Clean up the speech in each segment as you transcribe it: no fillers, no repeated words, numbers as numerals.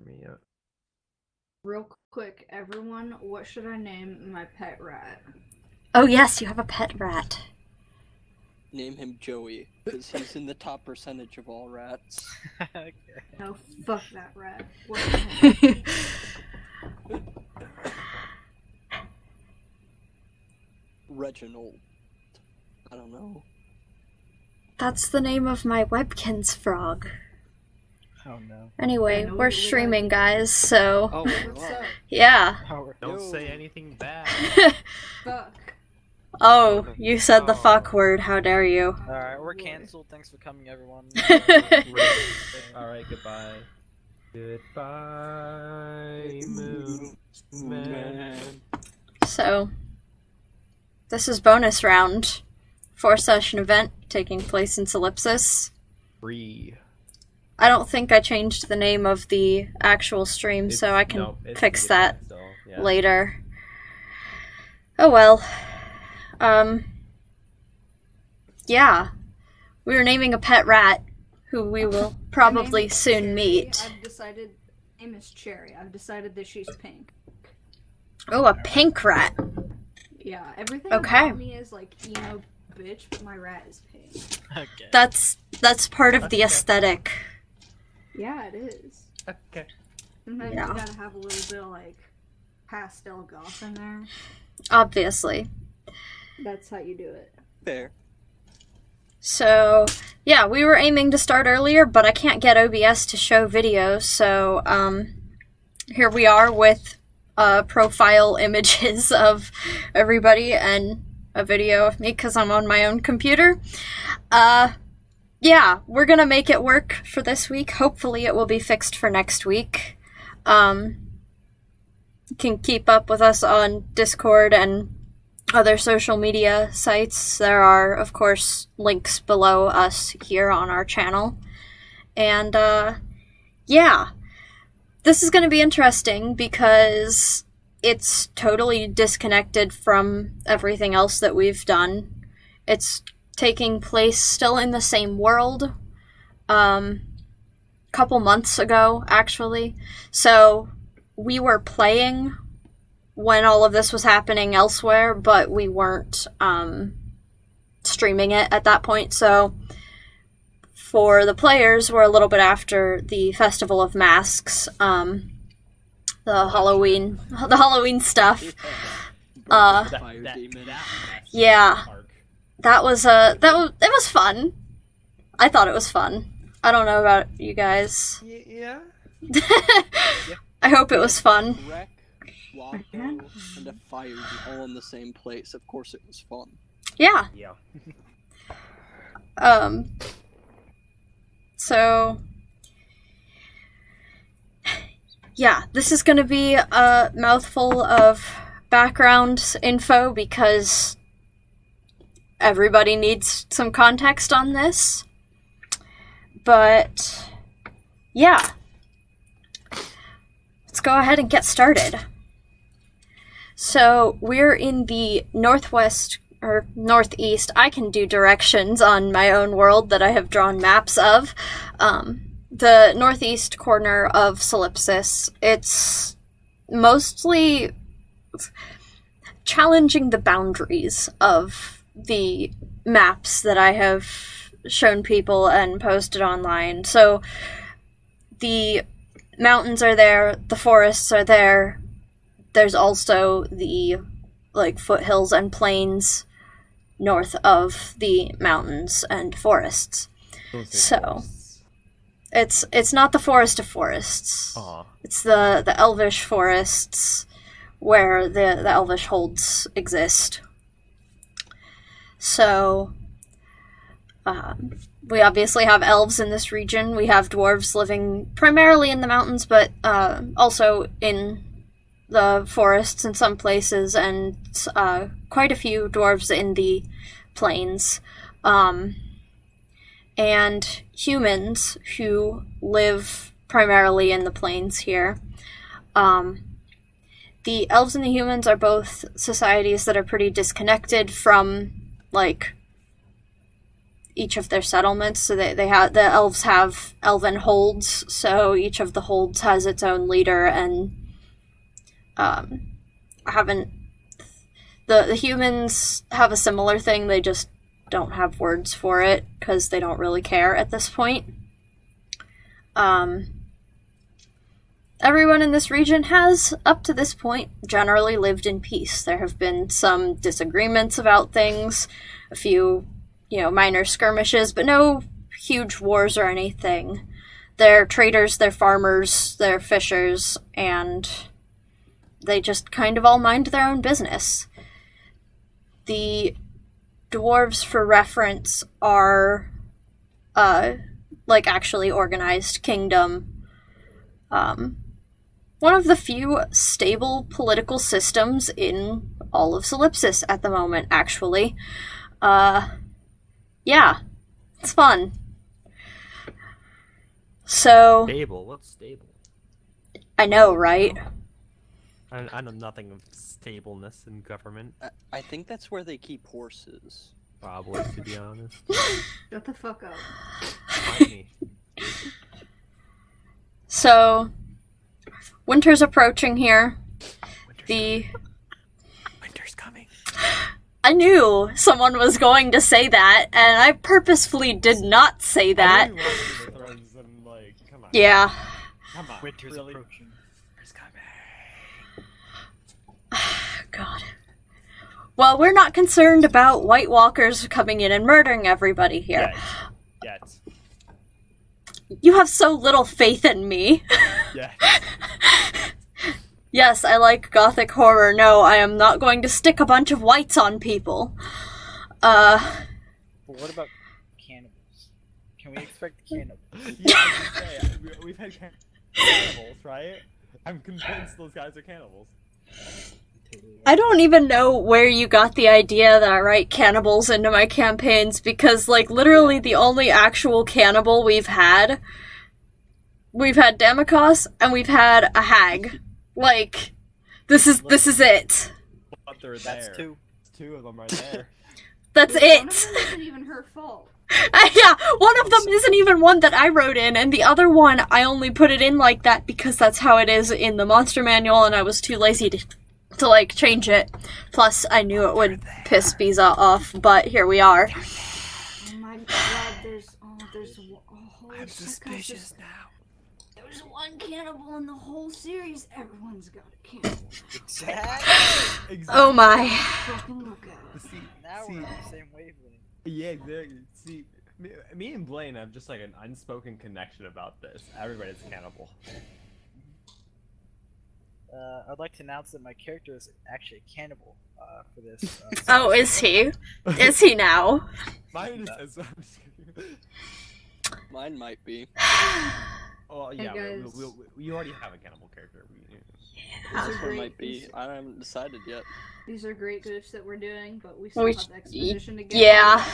me yet. Real quick, everyone, what should I name my pet rat? Oh yes, you have a pet rat. Name him Joey, because he's in the top percentage of all rats. Okay. No, fuck that rat. What Reginald. I don't know. That's the name of my Webkins frog. Oh no. Anyway, Yeah, no, we're we streaming, gotta- guys, so Oh, What's wow. up? yeah. Don't Yo. say anything bad. Fuck. Oh, you said the fuck word, how dare you. Alright, we're canceled. Thanks for coming, everyone. Alright, goodbye. Goodbye, moon man. So, this is bonus round. 4-session event taking place in Solipsis. Free. I don't think I changed the name of the actual stream, so I can fix that later. Oh well. Yeah. We were naming a pet rat, who we will probably Her name is soon Cherry. meet. I've decided. Name is Cherry. I've decided that she's pink. Oh, a pink rat. Yeah, everything Okay. about me is like emo bitch, but my rat is pink. Okay. That's part of the aesthetic. Yeah, it is. Okay. Sometimes Yeah. you gotta have a little bit of like pastel goth in there. Obviously. That's how you do it. Fair. So, yeah, we were aiming to start earlier, but I can't get OBS to show videos, so, here we are with, profile images of everybody and a video of me, because I'm on my own computer. Yeah, we're gonna make it work for this week. Hopefully it will be fixed for next week. You can keep up with us on Discord and other social media sites. There are, of course, links below us here on our channel. And, yeah. This is going to be interesting because it's totally disconnected from everything else that we've done. It's taking place still in the same world. Couple months ago, actually. So, we were playing when all of this was happening elsewhere, but we weren't streaming it at that point. So for the players, we're a little bit after the Festival of Masks, the Halloween stuff. Fire demon. Yeah, it was fun. I thought it was fun. I don't know about you guys. Yeah. I hope it was fun. Wreck, Lotto, and a fire demon all in the same place. Of course it was fun. Yeah. Yeah. So, yeah, this is going to be a mouthful of background info because everybody needs some context on this. But, yeah. Let's go ahead and get started. So, we're in the northwest, or northeast. I can do directions on my own world that I have drawn maps of. The northeast corner of Solipsis. It's mostly challenging the boundaries of the maps that I have shown people and posted online. So, the mountains are there, the forests are there. There's also the, foothills and plains north of the mountains and forests. So, it's not the forest of forests. Aw. It's the elvish forests where the elvish holds exist. So, we obviously have elves in this region. We have dwarves living primarily in the mountains, but also in the forests in some places, and quite a few dwarves in the plains. And humans who live primarily in the plains here. The elves and the humans are both societies that are pretty disconnected from, each of their settlements. So they have the elves have elven holds, so each of the holds has its own leader, and the humans have a similar thing. They just don't have words for it because they don't really care at this point. Everyone in this region has, up to this point, generally lived in peace. There have been some disagreements about things, a few, minor skirmishes, but no huge wars or anything. They're traders, they're farmers, they're fishers, and they just kind of all mind their own business. The dwarves, for reference, are, actually organized kingdom. One of the few stable political systems in all of Solipsis at the moment, actually. Yeah, it's fun. So... Stable? What's stable? I know, right? I know nothing of stableness in government. I think that's where they keep horses. Probably, to be honest. Shut the fuck up. Find me. So... winter's approaching here. Winter's coming. I knew someone was going to say that, and I purposefully did not say that. Come on. Yeah. Come on. Winter's really? approaching. Winter's coming. God. Well, we're not concerned about White Walkers coming in and murdering everybody here. Yet. You have so little faith in me. Yet. Yes, I like gothic horror. No, I am not going to stick a bunch of whites on people. But what about cannibals? Can we expect cannibals? Yeah, we've had cannibals, right? I'm convinced those guys are cannibals. I don't even know where you got the idea that I write cannibals into my campaigns, because, literally the only actual cannibal we've had Damokos, and we've had a hag. This is it. But they're That's there. two. Two of them right there. That's One it. of them isn't even her fault. Yeah, one of them isn't even one that I wrote in, and the other one, I only put it in like that because that's how it is in the monster manual, and I was too lazy to change it. Plus, I knew it would piss Biza off, but here we are. Oh my god, there's holy I'm shit, suspicious guys, now. there's one cannibal in the whole series. Everyone's got a cannibal. Exactly. Oh my. Fucking look at it. See, Now we're on the same wavelength. yeah, exactly. See, me and Blaine have just an unspoken connection about this. Everybody's a cannibal. I'd like to announce that my character is actually a cannibal for this. Oh, is he? Is he now? Mine is. I'm just kidding. Mine might be. Oh Hey, yeah, guys. we already have a cannibal character. These are This one great. might be. I haven't decided yet. These are great goofs that we're doing, but we still We- have exposition to get. yeah.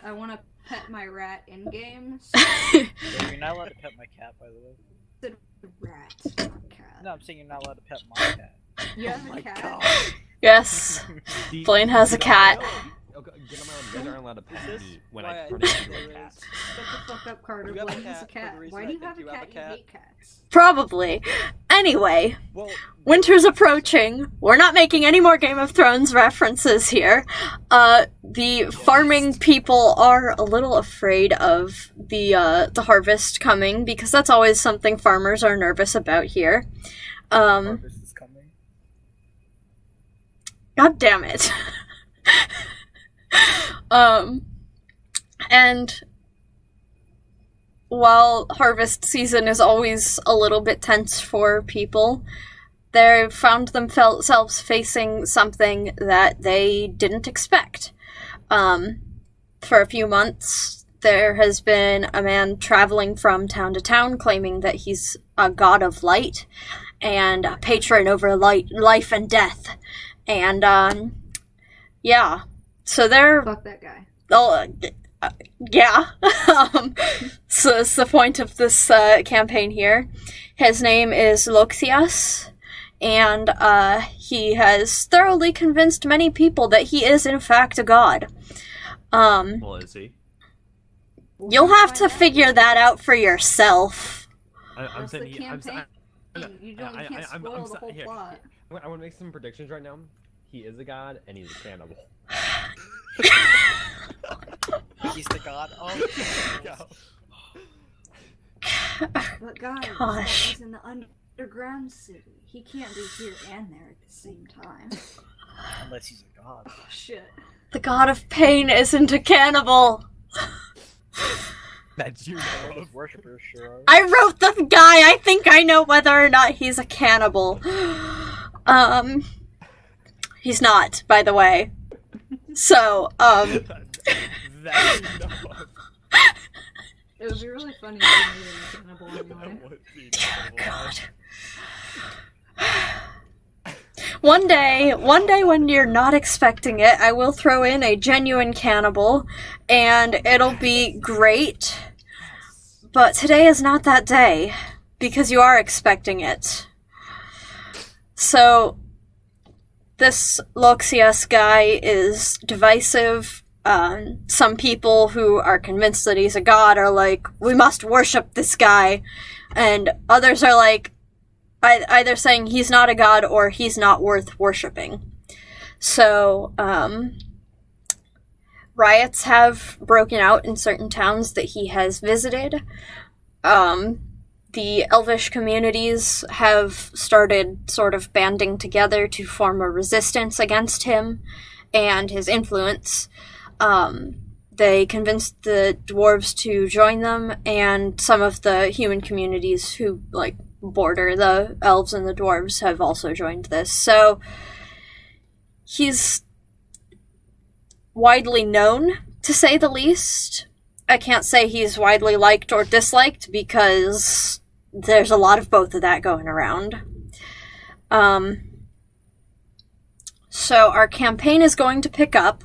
I want to pet my rat in game. Yeah, you're not allowed to pet my cat, by the way. Rat, not cat. No, I'm saying you're not allowed to pet my cat. You have Oh a my cat. god. Yes. Blaine has a cat. Okay, get on my own. You guys aren't allowed to pet this me when why I I turn think into there a is? cat. Shut the fuck up, Carter. You have a Blaine has a cat for cat. the reason Why I do you think have a you have a cat? You cat. hate cats. Probably. Anyway, Well, winter's approaching. We're not making any more Game of Thrones references here. The farming people are a little afraid of the harvest coming, because that's always something farmers are nervous about here. Harvest is coming. God damn it. And while harvest season is always a little bit tense for people, they found themselves facing something that they didn't expect. For a few months, there has been a man traveling from town to town claiming that he's a god of light and a patron over life and death. And, yeah. So they're... Fuck that guy. Oh, yeah. So that's the point of this campaign here. His name is Loxias, and he has thoroughly convinced many people that he is in fact a god. Well, is he? You'll have to figure that out for yourself. I'm That's the saying he, campaign. You can't spoil the whole here, plot. I want to make some predictions right now. He is a god, and he's a cannibal. He's the god of But guys, Gosh. he's in the underground city. He can't be here and there at the same time. unless he's a god. Oh, shit. The god of pain isn't a cannibal. That you know His of. worshippers sure are. I wrote the guy. I think I know whether or not he's a cannibal. He's not, by the way. So, That you know of. It would be really funny if you made him a cannibal anyway. That would be God. One day when you're not expecting it, I will throw in a genuine cannibal, and it'll be great. But today is not that day, because you are expecting it. So, this Loxias guy is divisive. Some people who are convinced that he's a god are like, we must worship this guy. And others are like, either saying he's not a god or he's not worth worshipping. So, riots have broken out in certain towns that he has visited. The elvish communities have started sort of banding together to form a resistance against him and his influence. They convinced the dwarves to join them, and some of the human communities who, like, border the elves and the dwarves have also joined this. So, he's widely known, to say the least. I can't say he's widely liked or disliked, because there's a lot of both of that going around. So our campaign is going to pick up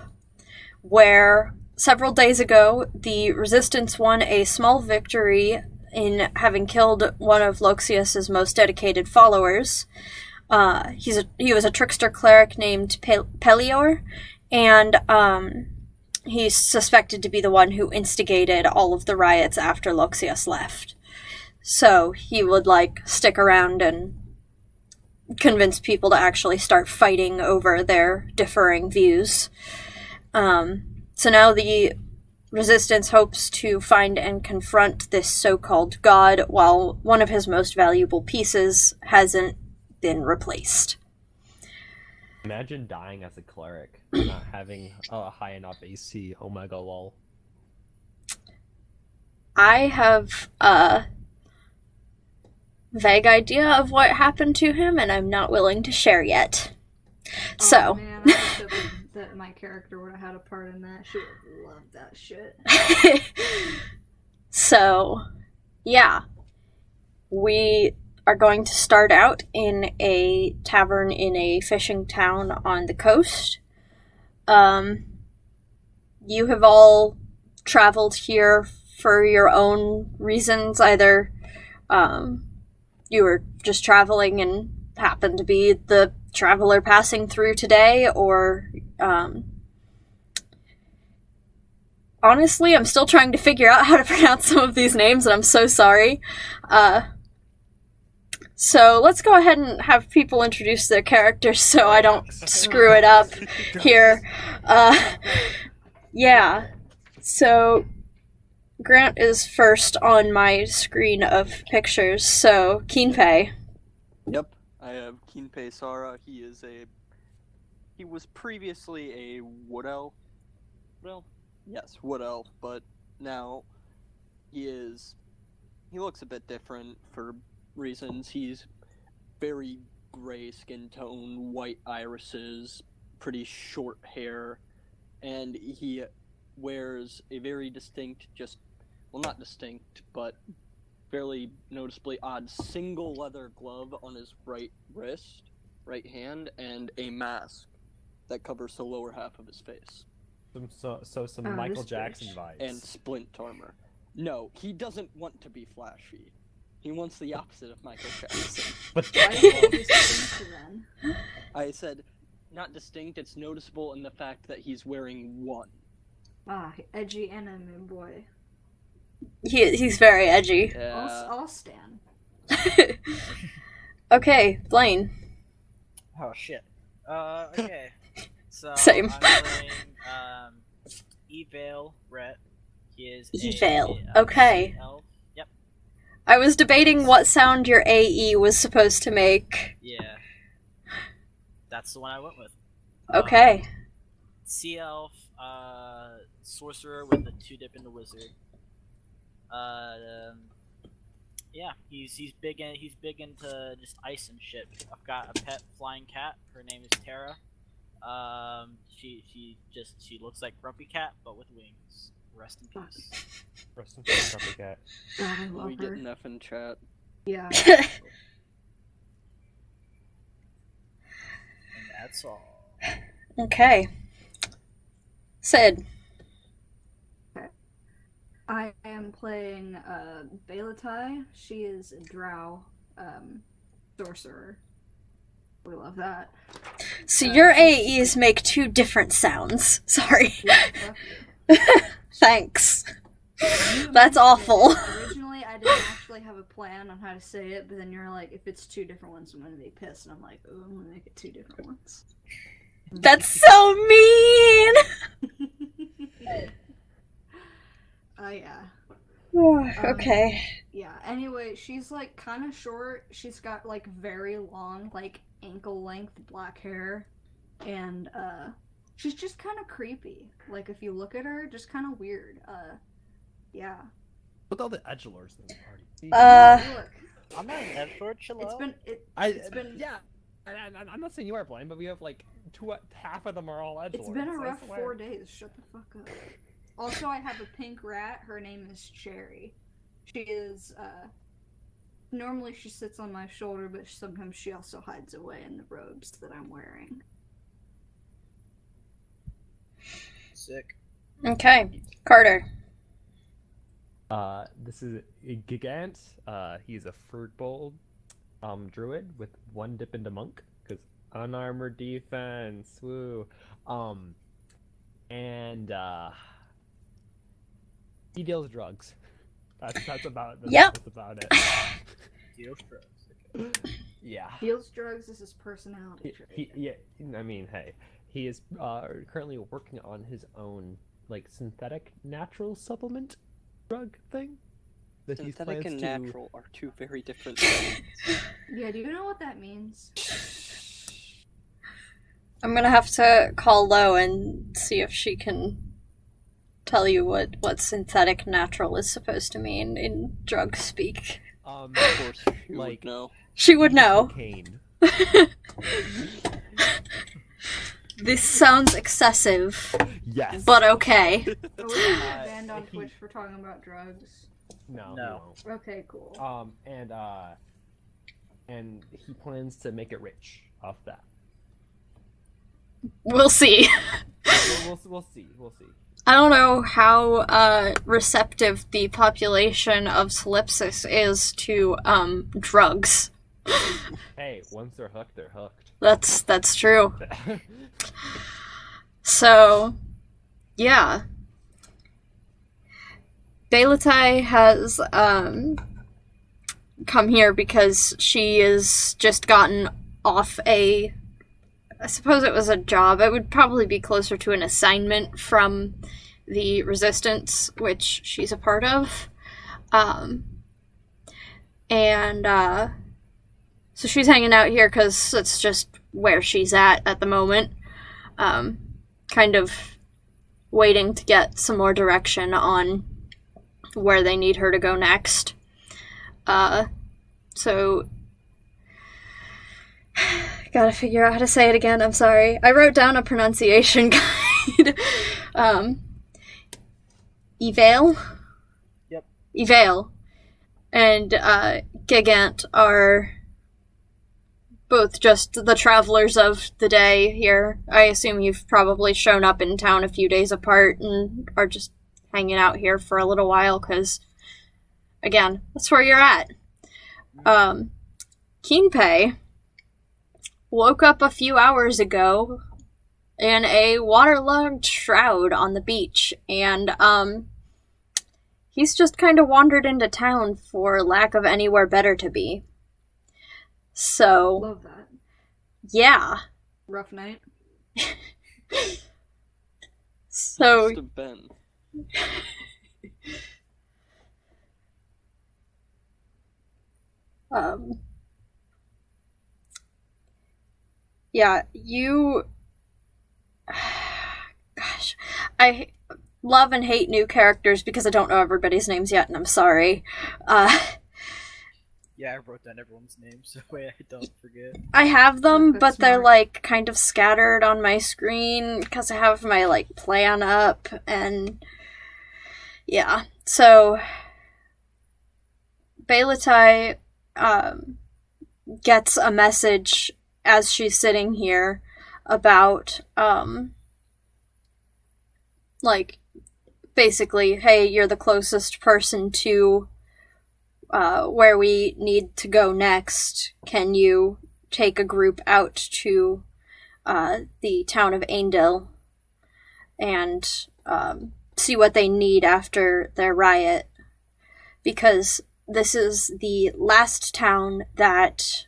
where several days ago the Resistance won a small victory in having killed one of Loxias' most dedicated followers. He was a trickster cleric named Pelior, and he's suspected to be the one who instigated all of the riots after Loxias left. So he would, like, stick around and convince people to actually start fighting over their differing views. So now the Resistance hopes to find and confront this so-called god, while one of his most valuable pieces hasn't been replaced. Imagine dying as a cleric, not having a high enough AC. Oh my god, lol. I have a vague idea of what happened to him, and I'm not willing to share yet. Oh, man, I wish that my character would have had a part in that. She would love that shit. So, yeah. We are going to start out in a tavern in a fishing town on the coast. You have all traveled here for your own reasons. Either you were just traveling and happened to be the traveler passing through today, or honestly, I'm still trying to figure out how to pronounce some of these names, and I'm so sorry. So let's go ahead and have people introduce their characters so I don't screw it up here. Yeah. So Grant is first on my screen of pictures, so Qinpei. Yep, I have Qinpei Sara. He was previously a wood elf. Well, yes, wood elf, but now he looks a bit different for reasons. He's very gray skin tone, white irises, pretty short hair, and he wears a very distinct, not distinct, but fairly noticeably odd single leather glove on his right wrist, right hand, and a mask that covers the lower half of his face. Some Michael Jackson vibes. And splint armor. No, he doesn't want to be flashy. He wants the opposite of Michael Jackson. But Why did you distinct then? I said, not distinct, it's noticeable in the fact that he's wearing one. Ah, edgy anime boy. He's very edgy. Yeah. I'll stand. Okay, Blaine. Oh shit. Okay. So Same. I'm playing Ivaele Rhett. He is Ivaele, a okay. elf. Yep. I was debating what sound your AE was supposed to make. Yeah. That's the one I went with. Okay. Sea elf, sorcerer with a 2-dip into wizard. Yeah, he's big into just ice and shit. I've got a pet flying cat. Her name is Tara. She looks like Grumpy Cat but with wings. Rest in peace. Rest in peace, Grumpy Cat. God, I love We get her. enough in chat. Yeah. And that's all. Okay. Sid. I am playing Baelitae. She is a drow sorcerer. We love that. So your AEs make 2 different sounds. Sorry. Yeah, fuck you. Thanks. You That's mentioned awful. it. Originally, I didn't actually have a plan on how to say it, but then you're like, if it's 2 different ones, I'm gonna be pissed. And I'm like, oh, I'm gonna make it 2 different ones. That's so mean! Yeah. Okay. Yeah, anyway, she's like kind of short. She's got like very long, like ankle length black hair. And she's just kind of creepy. Like if you look at her, just kind of weird. Yeah. With all the edgelords in the party. See? Look, I'm not an edgelord, chill it's out. been it's been- yeah. I'm not saying you are blind, but we have like half of them are all edgelords. it's been a so rough I swear. 4 days. Shut the fuck up. Also, I have a pink rat. Her name is Cherry. She is normally she sits on my shoulder, but sometimes she also hides away in the robes that I'm wearing. Sick. Okay. Carter. This is a Gigant. He's a fruit bowl druid with 1 dip into monk because unarmored defense. Woo. And he deals drugs. That's about it. Yep. That's about it. Deals drugs. Okay. Yeah. Deals drugs is his personality trait. Yeah. I mean, hey, he is currently working on his own like synthetic natural supplement drug thing. That he Synthetic and plans to... natural are 2 very different things. Yeah, do you know what that means? I'm gonna have to call Lo and see if she can tell you what synthetic natural is supposed to mean in drug speak. Of course, you Like- would know. She would know. Cocaine. This sounds excessive, Yes. but okay. Are we gonna get banned on he- Twitch for talking about drugs? No. No. He Okay, cool. won't. And he plans to make it rich off that. We'll see. We'll see. We'll see. I don't know how receptive the population of Solipsis is to drugs. Hey, once they're hooked, they're hooked. That's true. So, yeah. Baelitae has come here because she has just gotten off I suppose it was a job. It would probably be closer to an assignment from the Resistance, which she's a part of. So she's hanging out here because it's just where she's at the moment. Kind of waiting to get some more direction on where they need her to go next. So gotta figure out how to say it again, I'm sorry. I wrote down a pronunciation guide. Ivaele? Yep. Ivaele and Gigant are both just the travelers of the day here. I assume you've probably shown up in town a few days apart and are just hanging out here for a little while, because, again, that's where you're at. Qinpei woke up a few hours ago in a waterlogged shroud on the beach, and He's just kind of wandered into town for lack of anywhere better to be. So, Love that. yeah. Rough night. So, Must have been. yeah, you... Gosh, I love and hate new characters because I don't know everybody's names yet, and I'm sorry. Yeah, I wrote down everyone's name so I don't forget. I have them, That's but they're, smart. like, kind of scattered on my screen because I have my, like, plan up, and... Yeah, so... Baelitae, gets a message as she's sitting here about, like, basically, hey, you're the closest person to where we need to go next. Can you take a group out to the town of Eindil and see what they need after their riot? Because this is the last town that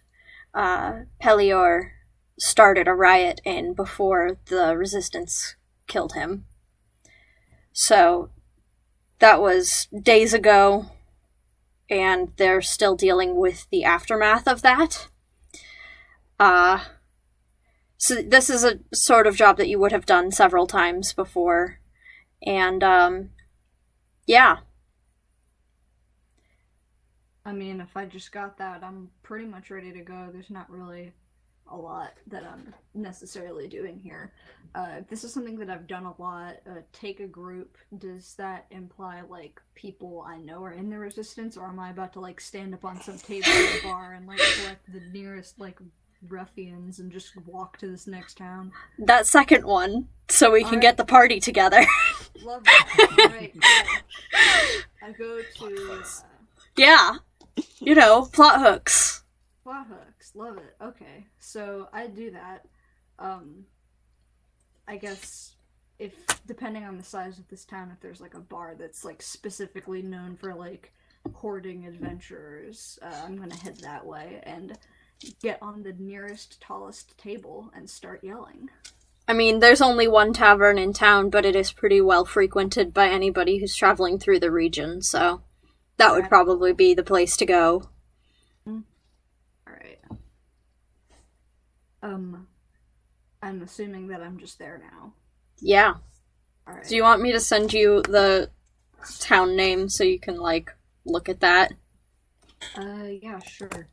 Pelior started a riot in before the resistance killed him. So that was days ago, and they're still dealing with the aftermath of that. So this is a sort of job that you would have done several times before. And, yeah. I mean, if I just got that, I'm pretty much ready to go. There's not really a lot that I'm necessarily doing here. This is something that I've done a lot. Take a group. Does that imply, like, people I know are in the resistance, or am I about to, like, stand up on some table in a bar and, like, select the nearest, like, ruffians and just walk to this next town? That second one, so we can Alright. get the party together. Love that. Alright, cool. I go to... Yeah. You know, plot hooks. Plot hooks, love it. Okay, so I do that. I guess if, depending on the size of this town, if there's like a bar that's like specifically known for like hoarding adventurers, I'm gonna head that way and get on the nearest, tallest table and start yelling. I mean, there's only one tavern in town, but it is pretty well frequented by anybody who's traveling through the region, so that would probably be the place to go. Alright. I'm assuming that I'm just there now. Yeah. Alright. Do you want me to send you the town name so you can, like, look at that? Yeah, sure.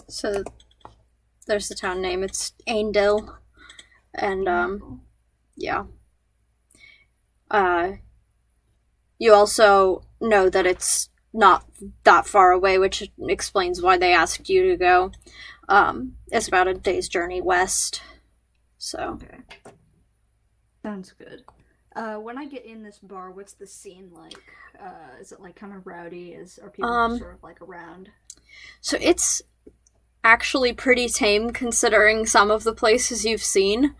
So, there's the town name. It's Eindil. And, yeah. You also know that it's not that far away, which explains why they asked you to go. It's about a day's journey west. So. Okay. Sounds good. When I get in this bar, what's the scene like? Is it like kind of rowdy? Are people sort of like around? So it's actually pretty tame considering some of the places you've seen.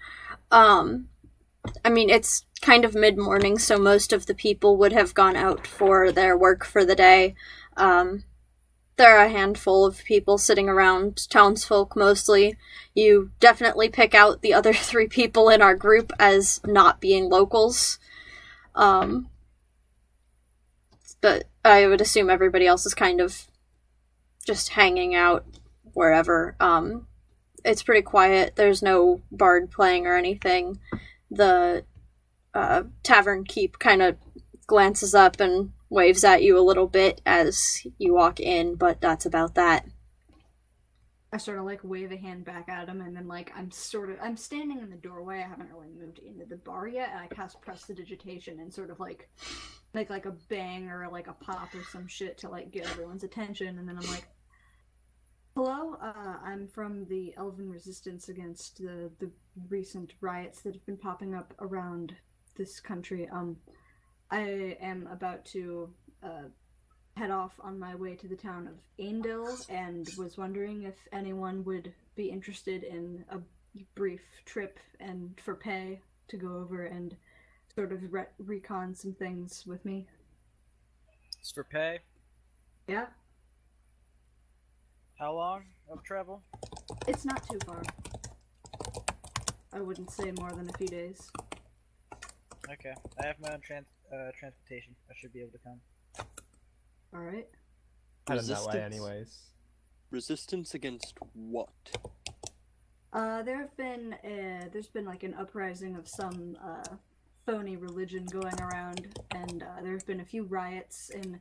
I mean, it's kind of mid-morning, so most of the people would have gone out for their work for the day. There are a handful of people sitting around, townsfolk mostly. You definitely pick out the other 3 people in our group as not being locals. But I would assume everybody else is kind of just hanging out wherever. It's pretty quiet. There's no bard playing or anything. The tavern keep kind of glances up and waves at you a little bit as you walk in, but that's about that. I sort of like wave a hand back at him, and then like I'm standing in the doorway. I haven't really moved into the bar yet, and I cast prestidigitation and sort of like make like a bang or like a pop or some shit to like get everyone's attention, and then I'm like, hello, I'm from the Elven Resistance against the recent riots that have been popping up around this country. I am about to head off on my way to the town of Eindil, and was wondering if anyone would be interested in a brief trip and for pay to go over and sort of recon some things with me. It's for pay. Yeah, How long of travel? it's not too far. I wouldn't say more than a few days. Okay, I have my own transportation. I should be able to come. Alright. Heading that way, Resistance. anyways. Resistance against what? There's been like an uprising of some phony religion going around, and there have been a few riots in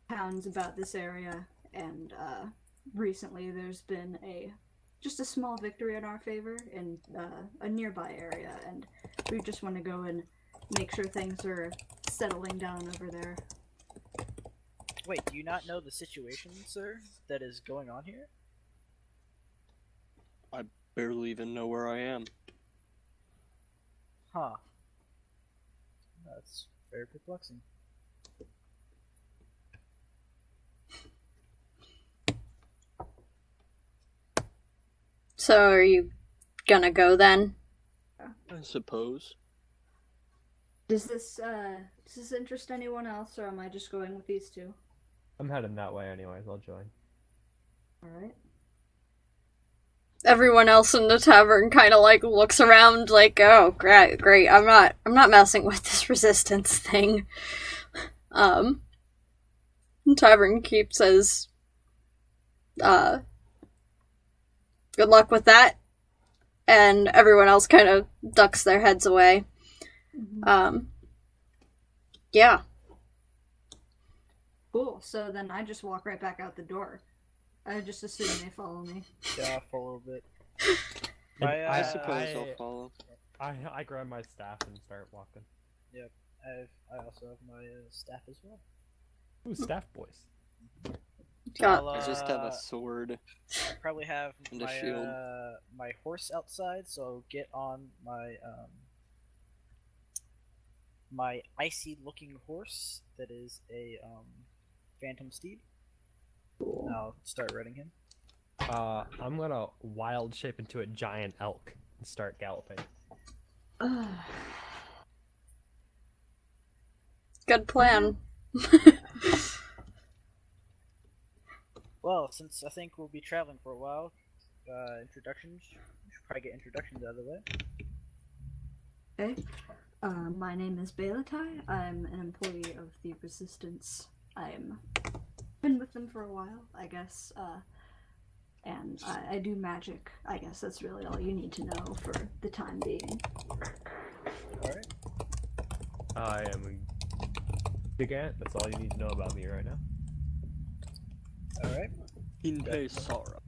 towns about this area, and recently there's been just a small victory in our favor in a nearby area, and we just want to go and make sure things are settling down over there. Wait, do you not know the situation, sir, that is going on here? Barely even know where I am. Huh. That's very perplexing. So are you gonna go then? I suppose. Does this interest anyone else, or am I just going with these two? I'm heading that way, anyways. I'll join. Alright. Everyone else in the tavern kind of like looks around like, oh, great. I'm not messing with this resistance thing. Tavern keep says, good luck with that. And everyone else kind of ducks their heads away. Yeah. Cool. So then I just walk right back out the door. I just assume they follow me. Yeah, for a little bit. I suppose I'll follow. I grab my staff and start walking. Yep, I also have my staff as well. Ooh, staff boys. Got, I just have a sword. Probably have And a my shield. my horse outside, so get on my my icy looking horse that is a phantom steed. I'll start riding him. I'm gonna wild shape into a giant elk and start galloping. good plan. Well, since I think we'll be traveling for a while, introductions. We should probably get introductions out of the way. Okay. My name is Baelitae. I'm an employee of the Resistance. I'm been with them for a while, I guess. And I do magic. I guess that's really all you need to know for the time being. Alright. I am Gigant. That's all you need to know about me right now. Alright. Qinpei Sara.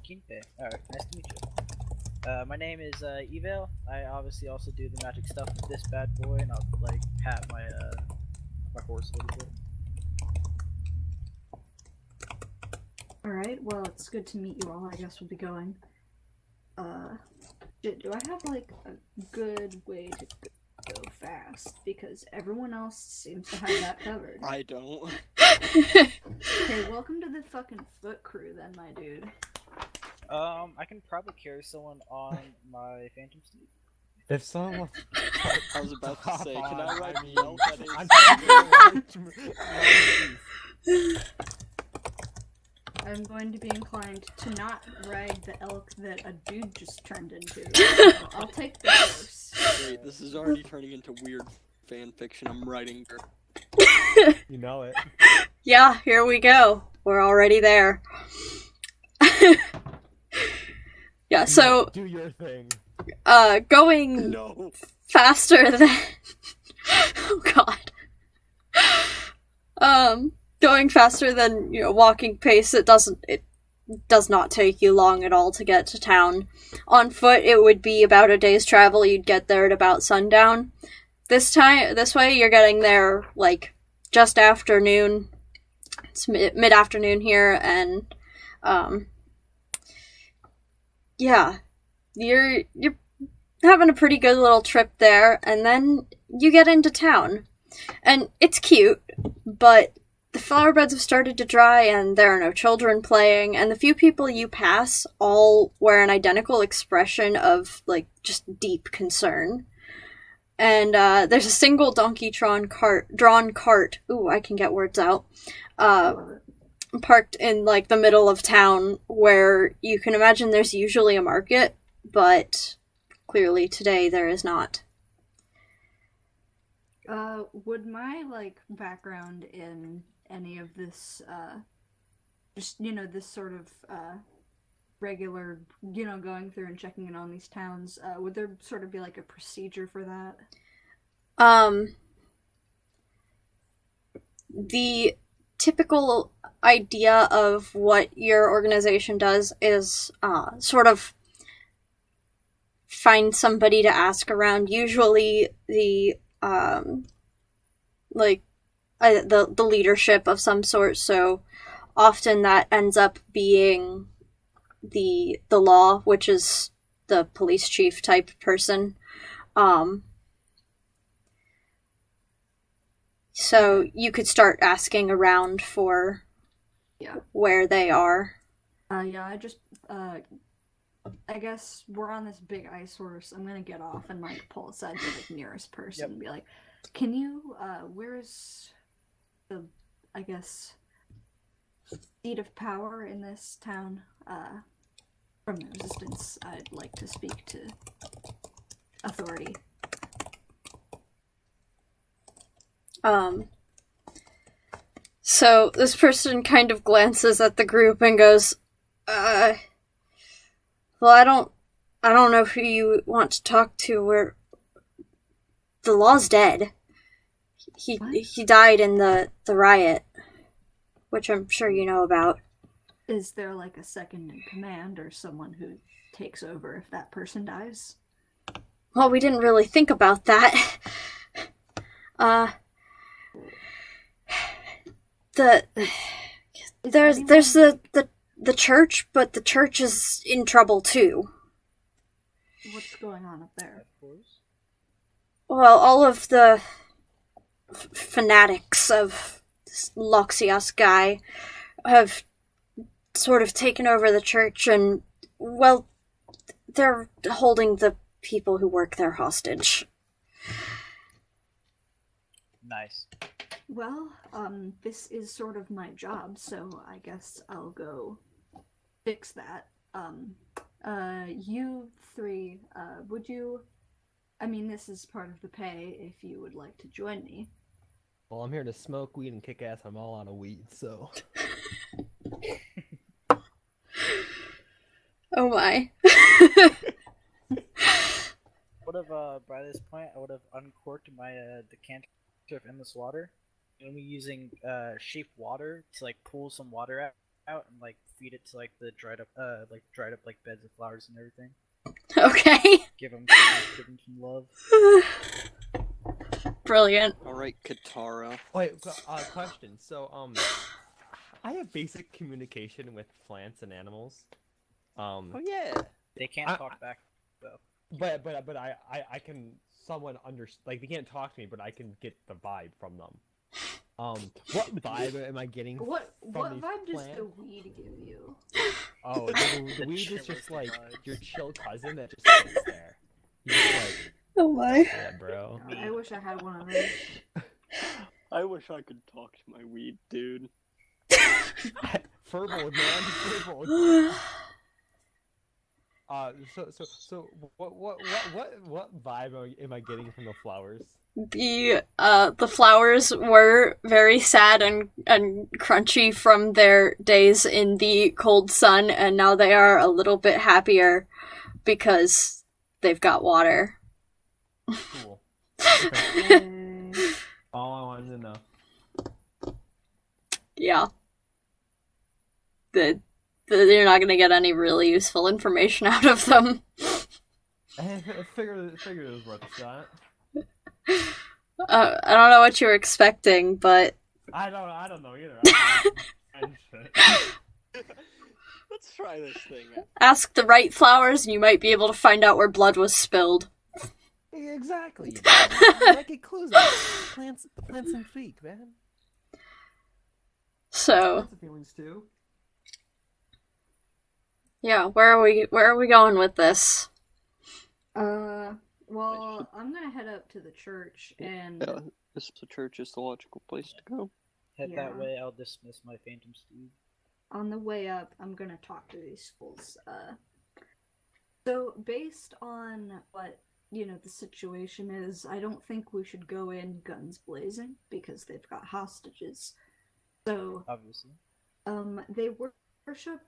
Qinpei. Alright, nice to meet you. My name is Ivaele. I obviously also do the magic stuff with this bad boy, and I'll like pat my my horse a little bit. Alright, well, it's good to meet you all. I guess we'll be going. Do I have, like, a good way to go fast? Because everyone else seems to have that covered. I don't. Okay, welcome to the fucking foot crew then, my dude. I can probably carry someone on my phantom steed. If someone, I was about to say, can I ride mean, Yelp at a I'm going to be inclined to not ride the elk that a dude just turned into. I'll take the horse. Wait, this is already turning into weird fan fiction. I'm writing her. you know it. Yeah, here we go. We're already there. Yeah, so Do your thing. going No. faster than oh god. Going faster than, walking pace, it does not take you long at all to get to town. On foot it would be about a day's travel. You'd get there at about sundown. This way you're getting there like just afternoon. It's mid-afternoon here, and yeah, you're having a pretty good little trip there, and then you get into town. And it's cute, but the flower beds have started to dry and there are no children playing, and the few people you pass all wear an identical expression of, like, just deep concern. And there's a single donkey-drawn cart, ooh, I can get words out, parked in, like, the middle of town, where you can imagine there's usually a market, but clearly today there is not. Would my, like, background in any of this, just, you know, this sort of, regular, you know, going through and checking in on these towns, would there sort of be, like, a procedure for that? The typical idea of what your organization does is, sort of find somebody to ask around, usually the the leadership of some sort, so often that ends up being the law, which is the police chief type person. So you could start asking around for where they are. I just, I guess we're on this big ice horse. I'm gonna get off and, like, pull aside the, like, nearest person and be like, can you, where's the, I guess, seat of power in this town? From the Resistance, I'd like to speak to authority. So this person kind of glances at the group and goes, well, I don't know who you want to talk to. The law's dead. He died in the riot, which I'm sure you know about. Is there, like, a second in command or someone who takes over if that person dies? Well, we didn't really think about that. There's the church, but the church is in trouble too. What's going on up there? Well, all of the fanatics of this Loxias guy have sort of taken over the church, and, well, they're holding the people who work there hostage. Nice. Well, this is sort of my job, so I guess I'll go fix that. You three, would you... I mean, this is part of the pay if you would like to join me. Well, I'm here to smoke weed and kick ass. I'm all out of weed, so... Oh my. Would have, by this point, I would have uncorked my, decanter of endless water. And we using, sheep water to, like, pull some water out and, like, feed it to, like, the dried up, like, beds of flowers and everything. Okay. Give them some love. Brilliant. Alright, Katara. Wait, question. So, I have basic communication with plants and animals. Oh yeah. They can't talk back, though. But I can somewhat like, they can't talk to me, but I can get the vibe from them. What vibe am I getting? What from vibe these does plants? the weed give you? Oh, the weed is just like your chill cousin that just sits there. He's just like, Oh my. yeah, bro. I wish I had one of those. I wish I could talk to my weed, dude. Furbolg, man, Furbolg. So what vibe am I getting from the flowers? The flowers were very sad and crunchy from their days in the cold sun, and now they are a little bit happier because they've got water. Cool. Okay. All I wanted to know. Yeah. You're not gonna get any really useful information out of them. I figured it was worth a shot. I don't know what you were expecting, but I don't know either. Let's try this thing out. ask the right flowers and you might be able to find out where blood was spilled. Exactly. I like it clues. The plants intrigue, man. So Lots of feelings too. yeah, where are we going with this? Well, I'm gonna head up to the church and Yeah, this the church is the logical place to go. Head Yeah. that way, I'll dismiss my phantom steed. on the way up, I'm gonna talk to these fools. So based on what the situation is, I don't think we should go in guns blazing because they've got hostages. So Obviously. they worship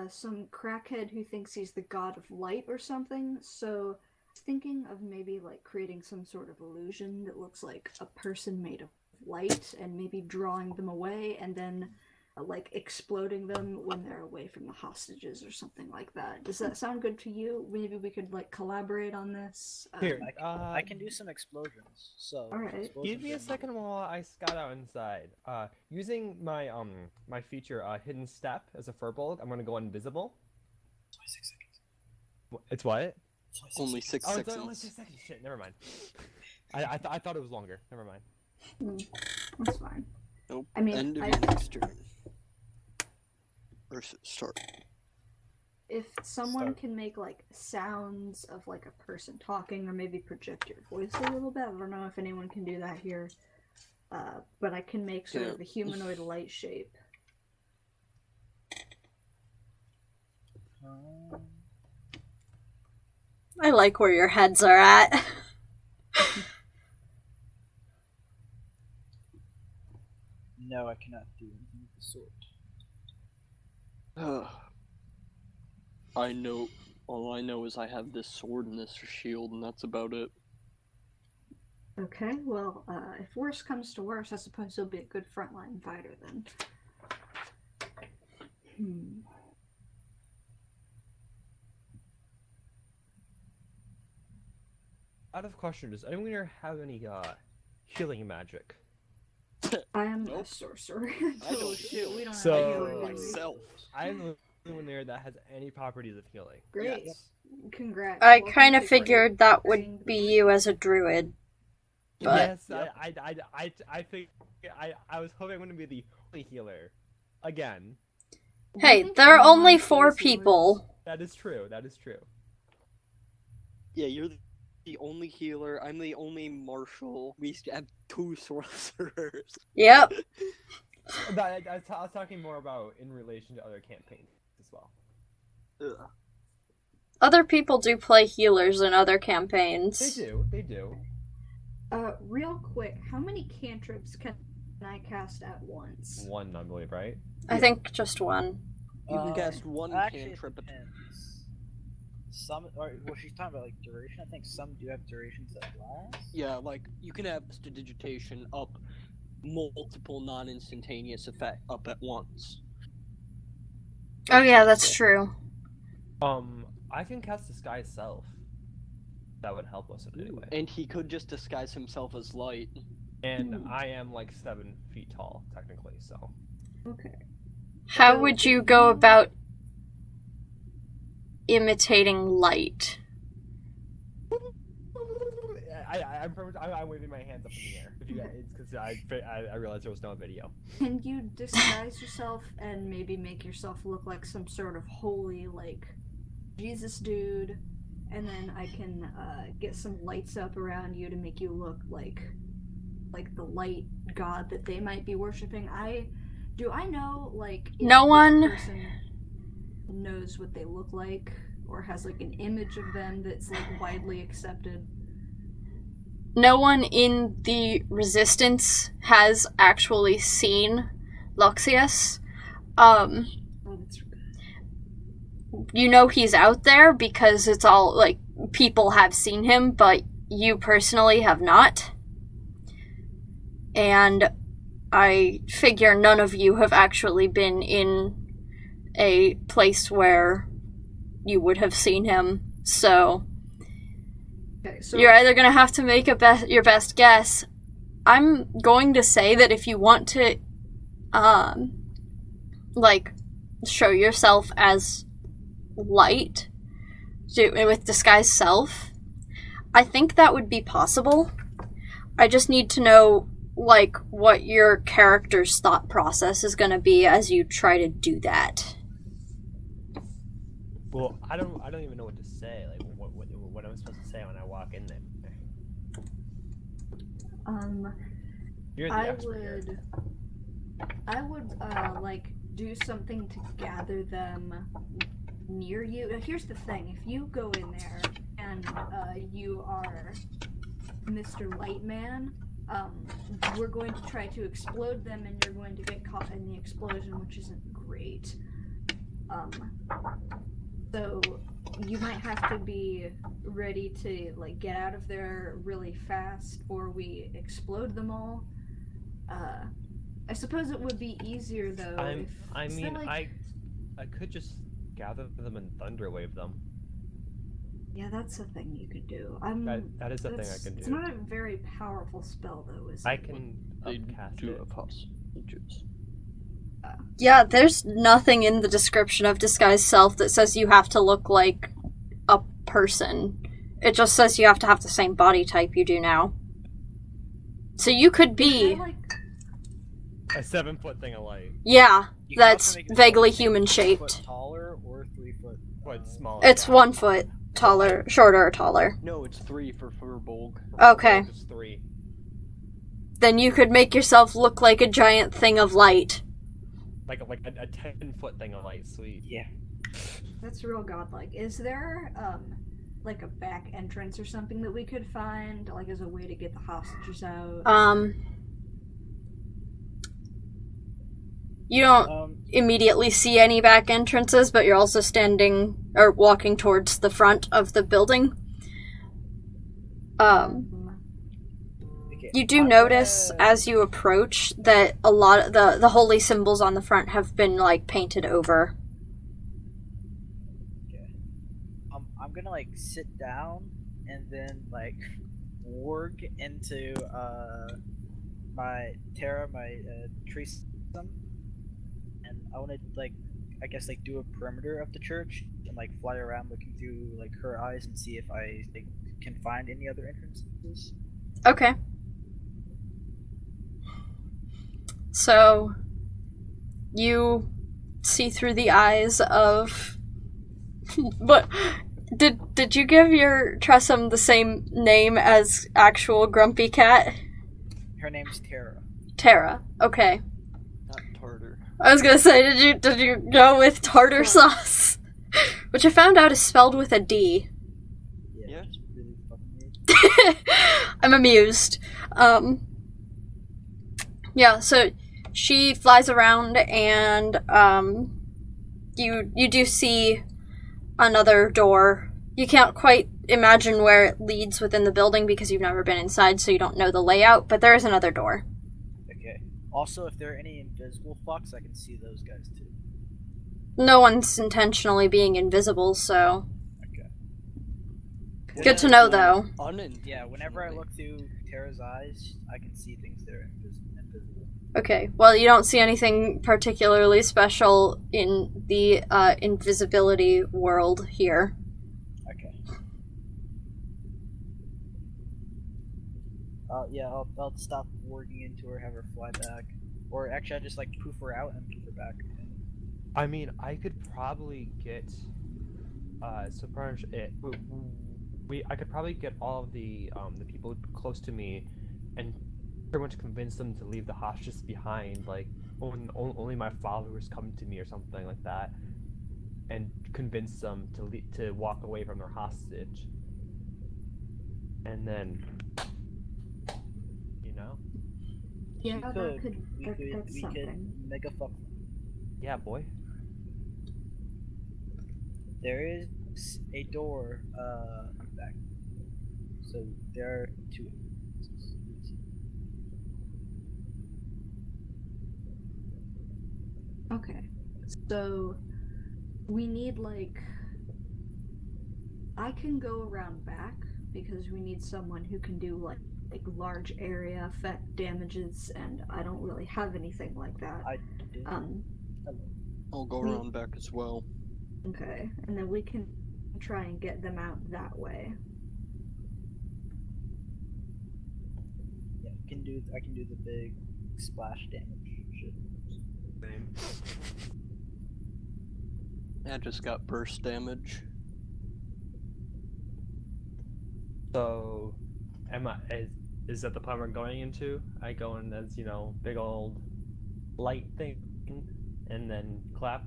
some crackhead who thinks he's the god of light or something. So I was thinking of maybe like creating some sort of illusion that looks like a person made of light and maybe drawing them away and then like exploding them when they're away from the hostages or something like that. Does that sound good to you? Maybe we could like collaborate on this. Here, I can do some explosions. So Alright. explosions Give me a are second while I scout out inside. Using my my feature hidden step as a furbolg, I'm gonna go invisible. 26 seconds. It's what? Only 6 Oh, seconds. it's only 6 seconds. Shit, never mind. I thought it was longer. Never mind. That's fine. Nope. I mean, End of I- your next turn. Or start. If someone Start. can make like sounds of like a person talking or maybe project your voice a little bit, I don't know if anyone can do that here. But I can make sort Yeah. of a humanoid light shape. I like where your heads are at. No, I cannot do anything of the sort. I know. All I know is I have this sword and this shield, and that's about it. Okay, well, if worse comes to worse, I suppose he'll be a good frontline fighter then. Out of question, does anyone here have any healing magic? I am a Nope. sorcerer. I don't Oh, heal. we don't have So- healing magic. myself. I'm the only one there that has any properties of healing. Great. Yes. Congrats. I Welcome kind of to figured that would be you as a druid. But- Yes, Yep. I think I was hoping I wouldn't be the only healer. Again, Hey, I think there are everyone only plays 4 healers. people. that is true. That is true. Yeah, you're the only healer. I'm the only marshal. We have 2 sorcerers. Yep. I was talking more about in relation to other campaigns as well. Ugh. Other people do play healers in other campaigns. They do. They do. Real quick, how many cantrips can I cast at once? One, I believe, right? I think just one. You can cast one Actually, it cantrip. depends. Some, or well, she's talking about like duration. I think some do have durations that last. Yeah, like you can have prestidigitation up multiple non-instantaneous effect up at once. Oh yeah, that's true. I can cast Disguise Self. That would help us in any way. And he could just disguise himself as light. And I am like 7 feet tall, technically, so. Okay. How would you go about imitating light? I'm waving my hands up in the air. If you guys, because I realized there was no video. Can you disguise yourself and maybe make yourself look like some sort of holy, like, Jesus dude, and then I can get some lights up around you to make you look like the light god that they might be worshiping. I know, like, if No this one- person knows what they look like or has like an image of them that's like widely accepted. No one in the Resistance has actually seen Loxias. Oh, that's You know he's out there because it's all, like, people have seen him, but you personally have not. And I figure none of you have actually been in a place where you would have seen him, so okay. So you're either gonna have to make your best guess. I'm going to say that if you want to, like, show yourself as light with Disguise Self, I think that would be possible. I just need to know like, what your character's thought process is going to be as you try to do that. Well, I don't even know what to say. Like, what am I supposed to say when I walk in there? You're the expert here. I would like do something to gather them near you. Here's the thing: if you go in there and you are Mr. Lightman, we're going to try to explode them, and you're going to get caught in the explosion, which isn't great. So you might have to be ready to like get out of there really fast, or we explode them all. I suppose it would be easier though. I could just gather them and thunderwave them. Yeah, that's a thing you could do. That is a thing I can do. It's not a very powerful spell though, is it? I can cast do it. apostle. Yeah, there's nothing in the description of Disguise Self that says you have to look like a person. It just says you have to have the same body type you do now. So you could be... A 7-foot thing of light. Yeah, You can that's also make it vaguely 3 human-shaped. foot taller or 3 foot. What, smaller? It's 1 foot taller, shorter or taller. No, it's 3 for Furbolg. Okay. Just 3. Then you could make yourself look like a giant thing of light. Like a 10-foot thing of light. Sweet. Yeah. That's real godlike. Is there like a back entrance or something that we could find, like as a way to get the hostages out? You don't immediately see any back entrances, but you're also standing or walking towards the front of the building. Okay, You do notice as you approach that a lot of the holy symbols on the front have been like painted over. Okay. I'm gonna like sit down and then like warg into my Terra, my tree system, and I want to like I guess like do a perimeter of the church and like fly around looking through like her eyes and see if I like, can find any other entrances. Okay. So, you see through the eyes of... What? Did you give your Tressum the same name as actual Grumpy Cat? Her name's Terra. Terra. Okay. Not Tartar. I was gonna say, did you go with tartar sauce? Which I found out is spelled with a D. Yeah. It's really fucking weird. I'm amused. Yeah, so she flies around and you do see another door. You can't quite imagine where it leads within the building because you've never been inside, so you don't know the layout, but there is another door. Okay. Also, if there are any invisible fucks, I can see those guys too. No one's intentionally being invisible, so... Okay. Good to know, though. Yeah, whenever I look through Terra's eyes, I can see things that are invisible. Okay, well, you don't see anything particularly special in the invisibility world here. Okay. Yeah, I'll stop working into her, have her fly back. Or actually, I just like poof her out and poof her back. I mean, I could probably get so far as it I could probably get all of the people close to me and pretty much convince them to leave the hostages behind, like only my followers come to me or something like that, and convince them to walk away from their hostage. And then, you know? Yeah, that's we something. could mega fuck. Yeah, boy. There is a door. I'm back. So there are 2. Okay, so we need like I can go around back because we need someone who can do like large area effect damages, and I don't really have anything like that. I did. I'll go around back as well. Okay, and then we can try and get them out that way. I can do the big splash damage shit. I just got burst damage. So, is that the plan we're going into? I go in as, big old light thing, and then clap?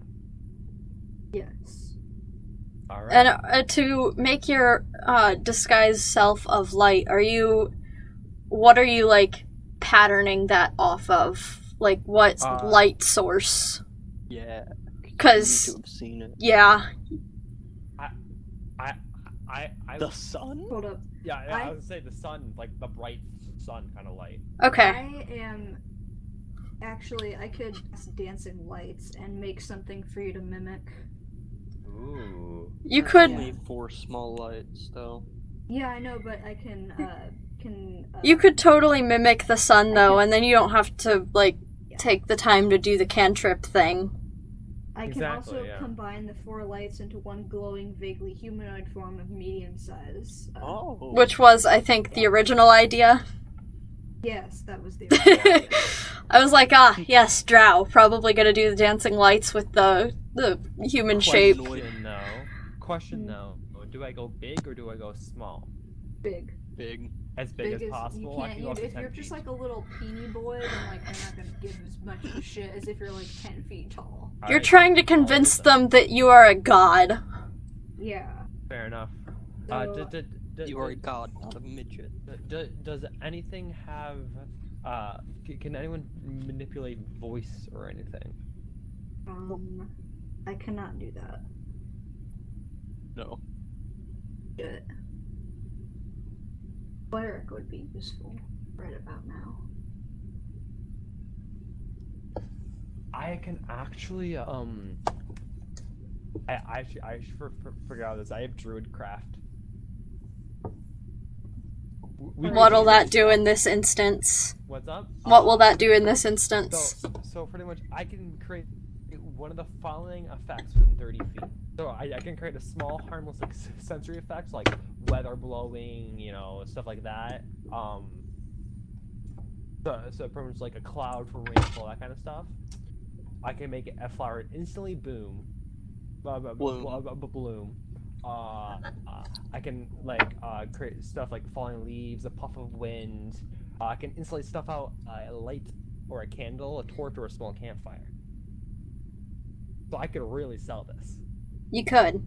Yes. Alright. And to make your disguised self of light, what are you, like, patterning that off of? Like, what light source? Yeah. Because, You need to have seen it. yeah. The sun? Hold up. Yeah, I was gonna say the sun, like the bright sun kind of light. Okay. I could cast dancing lights and make something for you to mimic. Ooh. You could... Only 4 small lights, though. Yeah, I know, but I can You could totally mimic the sun, though, and then you don't have to, like, take the time to do the cantrip thing. I can Exactly, also yeah. combine the 4 lights into one glowing, vaguely humanoid form of medium size. Which was, I think, the original idea. Yes, that was the original idea. I was like, yes, drow. Probably gonna do the dancing lights with the human shape. Question though. Do I go big or do I go small? Big. Big. As big as possible? You I can't, can go up to if 10 you're just feet. like a little teeny boy, then like I'm not gonna give as much of a shit as if you're like 10 feet tall. You're Alright, trying to so convince smaller them that you are a god. Yeah. than- Fair enough. So, You are a god, not a midget. Does anything have can anyone manipulate voice or anything? I cannot do that. No. Shit. Cleric would be useful right about now. I can actually I should figure out this. I have druidcraft. What'll that do in this instance? What's up? What will that do in this instance? So pretty much I can create one of the following effects within 30 feet. So I can create a small harmless like, sensory effects like weather blowing, stuff like that. So pretty much like a cloud for rainfall, that kind of stuff. I can make a flower instantly bloom. Bloom. I can create stuff like falling leaves, a puff of wind. I can instantly stuff out a light or a candle, a torch, or a small campfire. So I could really sell this. You could.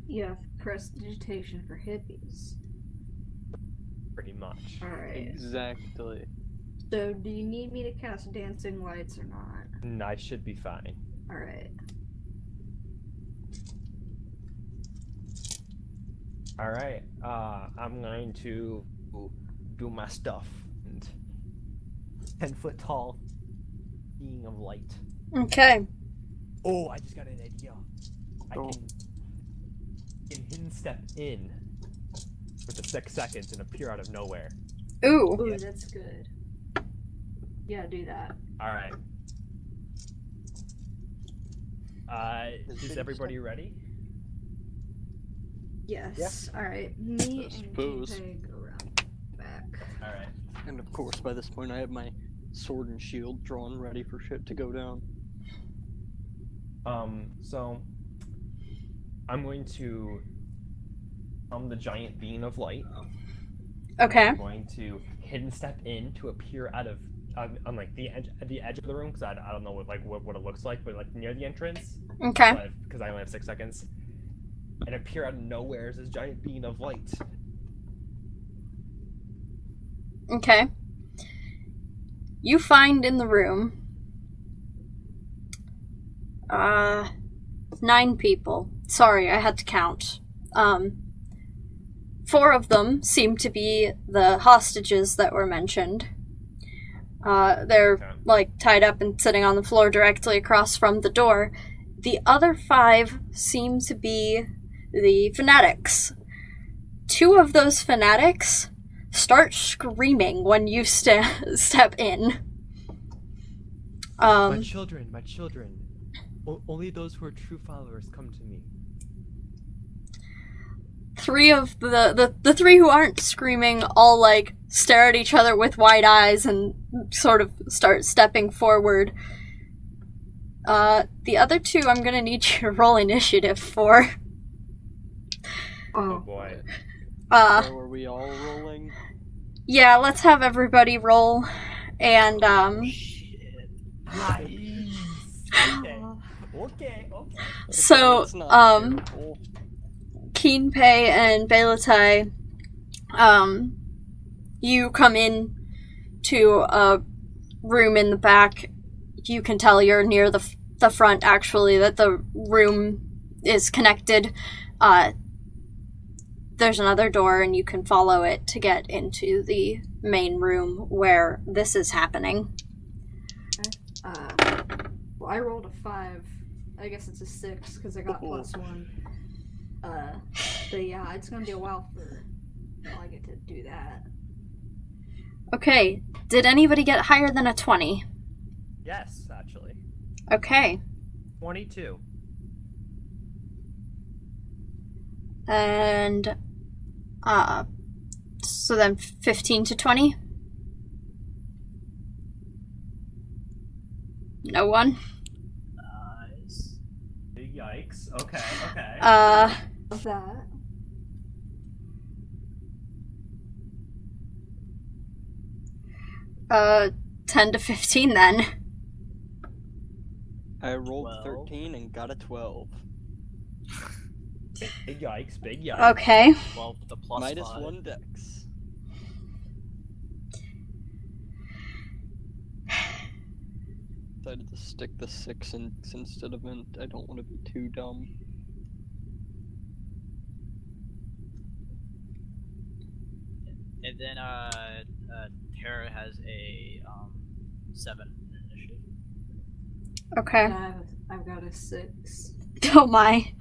You have prestidigitation for hippies. Pretty much. Alright. Exactly. So, do you need me to cast dancing lights or not? I should be fine. Alright. Alright, I'm going to do my stuff. And 10-foot tall being of light. Okay. Oh, I just got an idea. I Oh. can hidden step in for the 6 seconds and appear out of nowhere. Ooh. Ooh, that's good. Yeah, do that. Alright. Is everybody ready? Yes. Alright. Me I and suppose. Qinpei go around back. Alright. And of course, by this point, I have my sword and shield drawn, ready for shit to go down. So I'm going to the giant being of light. Okay. I'm going to hidden step in to appear out of on like the edge of the room because I don't know what it looks like, but like near the entrance. Okay. Because I only have 6 seconds. And appear out of nowhere as this giant being of light. Okay. You find in the room 9 people. Sorry, I had to count. 4 of them seem to be the hostages that were mentioned. They're Okay. like tied up and sitting on the floor directly across from the door. The other 5 seem to be the fanatics. 2 of those fanatics start screaming when you step in. My children. Only those who are true followers come to me. three of the three who aren't screaming all like stare at each other with wide eyes and sort of start stepping forward. The other two I'm gonna need you to roll initiative for. Oh boy. So are we all rolling? Yeah, let's have everybody roll. And Okay. so It's not terrible. Qinpei and Baelitae, you come in to a room in the back. You can tell you're near the front, actually, that the room is connected. There's another door, and you can follow it to get into the main room where this is happening. Well, I rolled a 5. I guess it's a 6 because I got +1. But yeah, it's gonna be a while for I get to do that. Okay, did anybody get higher than a 20? Yes, actually. Okay. 22. And, so then 15 to 20? No one? Nice. Yikes. Okay. What's that? Uh, 10 to 15 then. I rolled 12. 13 and got a 12. Big yikes. Okay. 12 with the plus Minus 5. 1 dex. Decided to stick the 6 in instead of int. I don't want to be too dumb. And then Tara has a 7 initiative. Okay. I've got a 6. Oh my.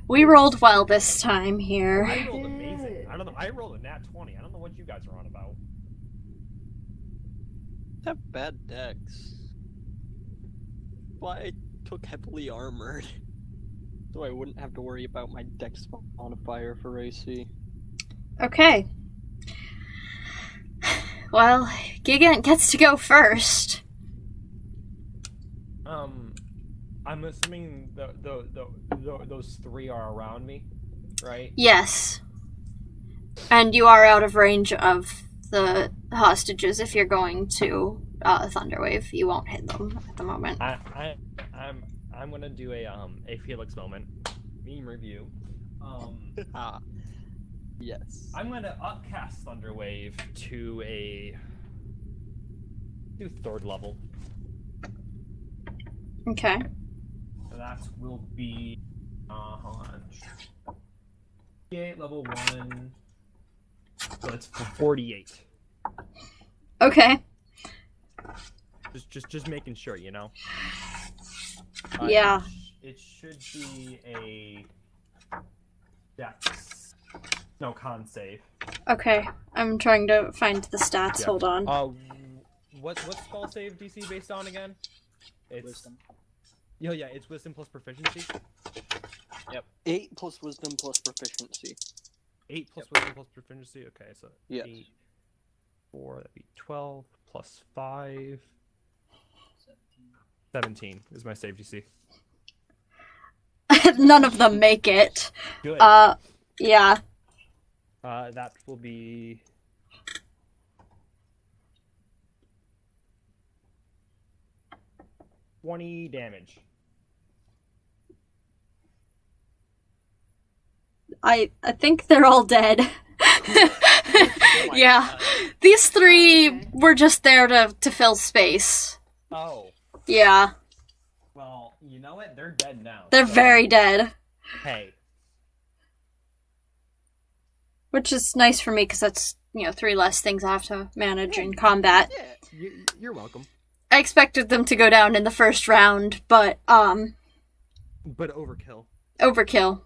We rolled well this time here. I rolled amazing. I don't know. I rolled a nat 20. I don't know what you guys are on about. I have bad dex. Why I took heavily armored. So I wouldn't have to worry about my dex modifier for AC. Okay. Well, Gigant gets to go first. I'm assuming those three are around me, right? Yes. And you are out of range of the hostages if you're going to Thunderwave. You won't hit them at the moment. I'm gonna do a Felix moment meme review. Yes. I'm gonna upcast Thunderwave to third level. Okay. So that will be hold on. 48 level 1. So it's 48. Okay. Just making sure, you know. Yeah. It should be a dex. No, con save. Okay. I'm trying to find the stats. Yeah. Hold on. What's spell save DC based on again? It's Wisdom. Yeah, it's wisdom plus proficiency. 8 plus wisdom plus proficiency. 8 plus wisdom plus proficiency. Okay, so Yes. 8, 4. That'd be 12 plus 5. 17 is my save DC. None of them make it. Good. Yeah. That will be 20 damage. I think they're all dead. Oh my Yeah. God. These three Okay. were just there to fill space. Oh, Yeah. well, you know what? They're dead now. They're so- very dead. Hey. Which is nice for me because that's, 3 less things I have to manage in combat. Yeah. You're welcome. I expected them to go down in the first round, but, But overkill. overkill.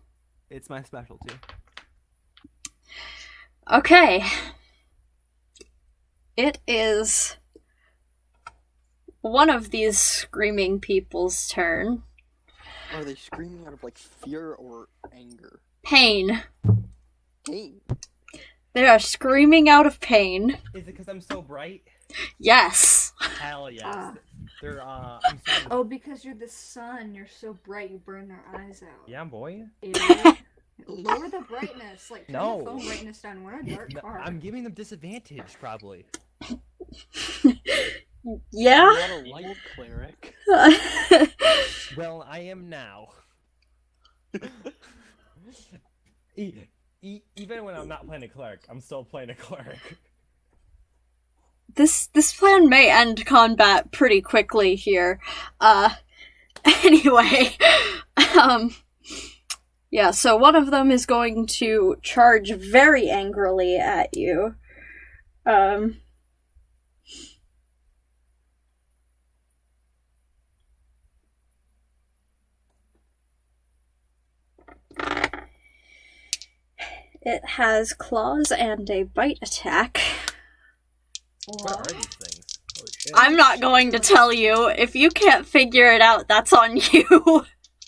It's my specialty. Okay. It is one of these screaming people's turn. Are they screaming out of like fear or anger? Pain. Hey. They are screaming out of pain. Is it because I'm so bright? Yes. Hell yes. Ah. They're I'm Oh, because you're the sun. You're so bright, you burn their eyes out. yeah, boy. Idiot. Lower the brightness. Like, turn No. the phone brightness down. We're in a dark No, car. I'm giving them disadvantage, probably. Yeah. What a light cleric. Well, I am now. Even when I'm not playing a cleric, I'm still playing a cleric. This plan may end combat pretty quickly here. Anyway, yeah, so one of them is going to charge very angrily at you. It has claws and a bite attack. What are these things? Holy shit. I'm not going to tell you. If you can't figure it out, that's on you.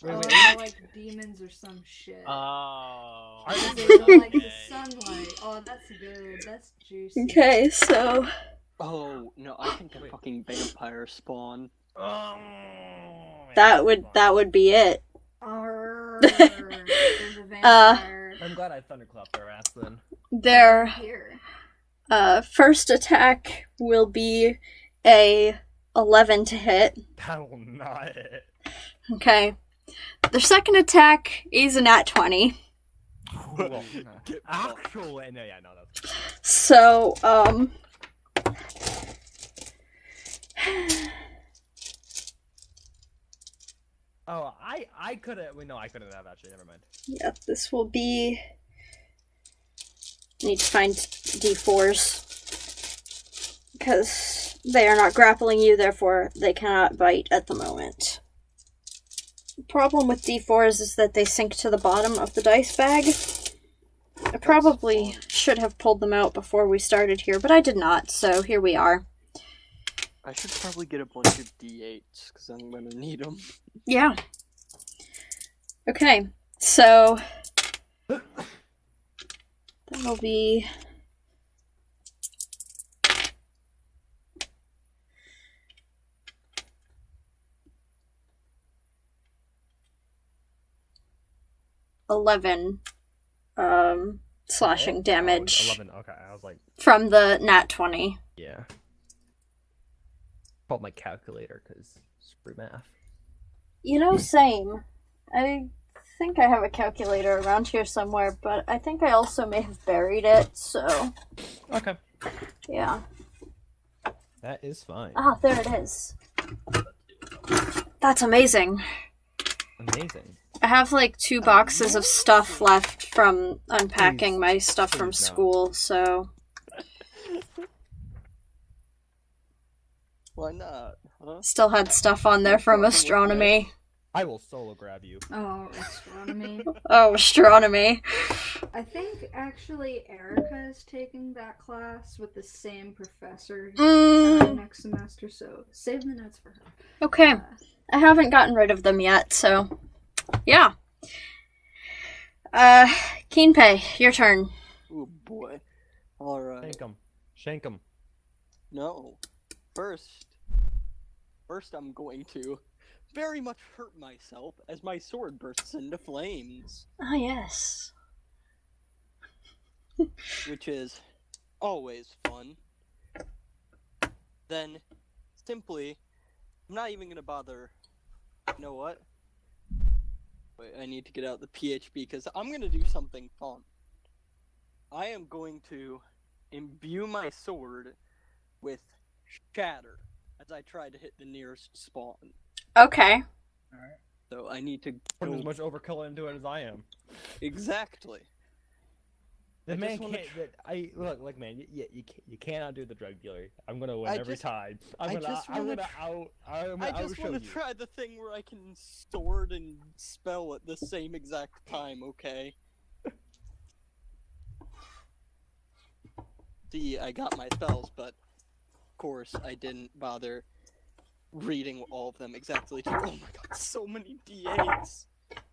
Oh, Wait. they're like demons or some shit. Oh. Are They they go like the okay. sunlight. Oh, that's good. That's juicy. Okay, so Oh, no, I think a fucking vampire spawn. that would be it. Arrgh, there's a vampire. I'm glad I thunderclapped their ass then. Their Here. first attack will be a 11 to hit. That will not hit. Okay. Their second attack is a nat 20. Well, Get actually, no, yeah, no, that's... So, Oh, I couldn't... Wait, no, I couldn't have, actually. Never mind. yeah, this will be... I need to find d4s. Because they are not grappling you, therefore they cannot bite at the moment. The problem with d4s is that they sink to the bottom of the dice bag. I probably should have pulled them out before we started here, but I did not, so here we are. I should probably get a bunch of d8s, because I'm gonna need them. Yeah. Okay, so... that'll be... $11 slashing damage 11, okay, I was like, from the nat 20. yeah. Pulled my calculator, because screw math. You know, same. I think I have a calculator around here somewhere, but I think I also may have buried it, so... Okay. yeah. That is fine. Ah, there it is. That's amazing. Amazing. I have like 2 boxes of stuff left from unpacking my stuff from Please, no. school, so... Why not? Huh? Still had stuff on there from astronomy. I will solo grab you. Oh, astronomy. Oh, astronomy. I think actually Erica is taking that class with the same professor next semester, so save the notes for her. Okay. I haven't gotten rid of them yet, so... yeah. Qinpei, your turn. Oh boy. Alright. Shank him. Shank him. No. First I'm going to very much hurt myself as my sword bursts into flames. Ah, yes. Which is always fun. Then, simply, I'm not even gonna bother. You know what? Wait, I need to get out the PHP because I'm gonna do something fun. I am going to imbue my sword with shatter as I try to hit the nearest spawn. Okay. Alright. So I need to Put go... as much overkill into it as I am. Exactly. The I man just wanna can't. Look, man. You cannot do the drug dealer. I'm gonna win I every just- time. I I'm just gonna wanna I just outshow want to you. try the thing where I can sword and spell at the same exact time, okay? See, I got my spells, but of course I didn't bother reading all of them exactly. Oh my god, so many d8s!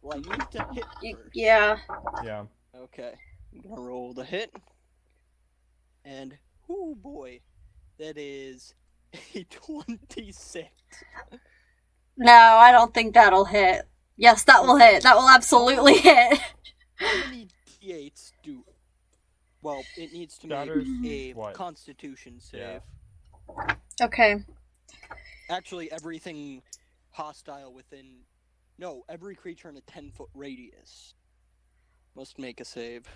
Well, I need to hit first. Yeah. Yeah. Okay. I'm gonna roll the hit. And, oh boy, that is a 26. No, I don't think that'll hit. Yes, that will hit. That will absolutely hit. How many d8s do... Well, it needs to make Shatters a what? Constitution save. Yeah. Okay. Actually, everything hostile within... No, every creature in a 10-foot radius must make a save.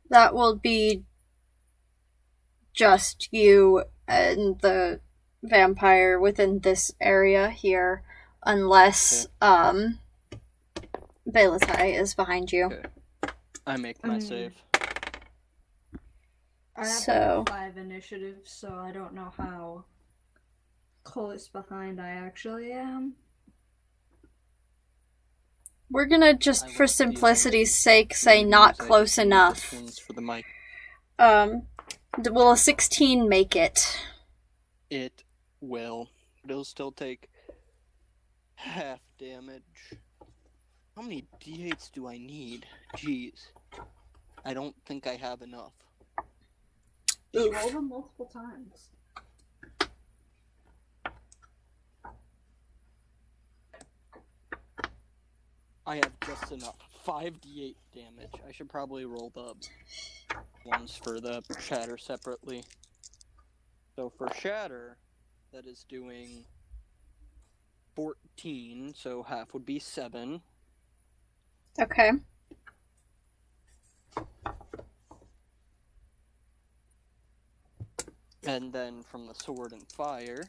That will be just you and the vampire within this area here, unless Baelitae is behind you. Okay. I make my save. I have So- 5 initiatives, so I don't know how close behind I actually am. We're gonna just, I for won't be simplicity's able sake, say to not use it close in enough. distance for the mic. Will a 16 make it? It will. But it'll still take half damage. How many d8s do I need? Jeez. I don't think I have enough. Just roll them multiple times. I have just enough. 5d8 damage. I should probably roll the ones for the shatter separately. So for shatter, that is doing 14, so half would be 7. Okay. And then from the sword and fire...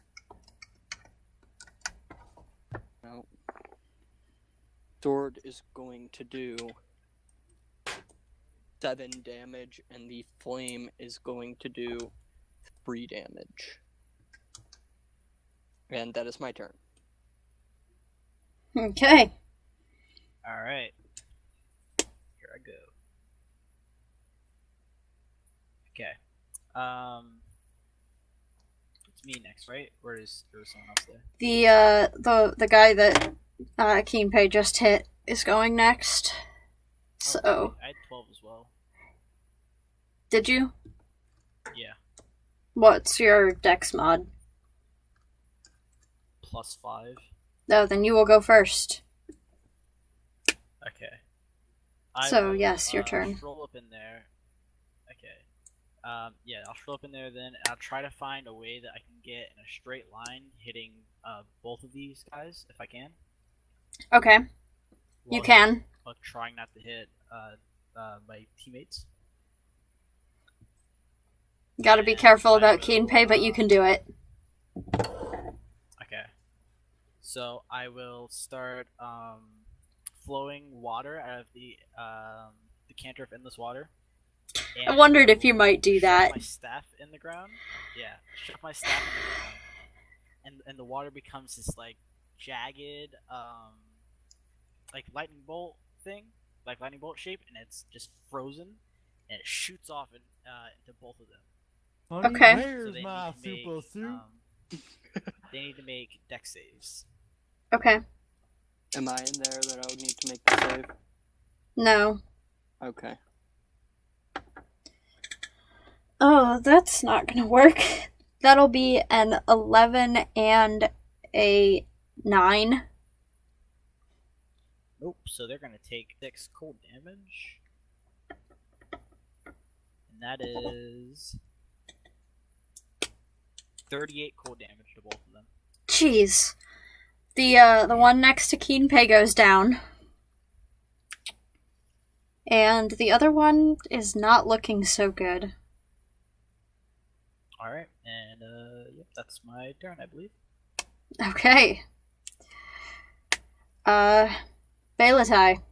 No. Sword is going to do 7 damage, and the flame is going to do 3 damage. And that is my turn. Okay. Alright. Here I go. Okay. It's me next, right? Or is there someone else there? The guy that Qinpei just hit is going next. So, Okay, I had 12 as well. did you? Yeah. What's your dex mod? +5. Oh, then you will go first. Okay. So, yes, your turn. Stroll up in there. Okay. Yeah, I'll stroll up in there then, and I'll try to find a way that I can get in a straight line hitting both of these guys, if I can. Okay, you While can. But trying not to hit my teammates. Gotta be careful about Qinpei, but you can do it. Okay. So I will start flowing water out of the decanter of endless water. I And wondered if will you might do shove that. My staff in the ground. Yeah, shove my staff in the ground, and the water becomes this like jagged, like lightning bolt thing, like lightning bolt shape, and it's just frozen, and it shoots off into both of them. Okay. So they need to make, they need to make dex saves. Okay. Am I in there that I would need to make the save? No. Okay. Oh, that's not gonna work. That'll be an 11 and a 9. Nope. So they're gonna take 6 cold damage, and that is 38 cold damage to both of them. Jeez. The one next to Qinpei goes down. And the other one is not looking so good. All right, and yep, that's my turn, I believe. Okay. Baelitae.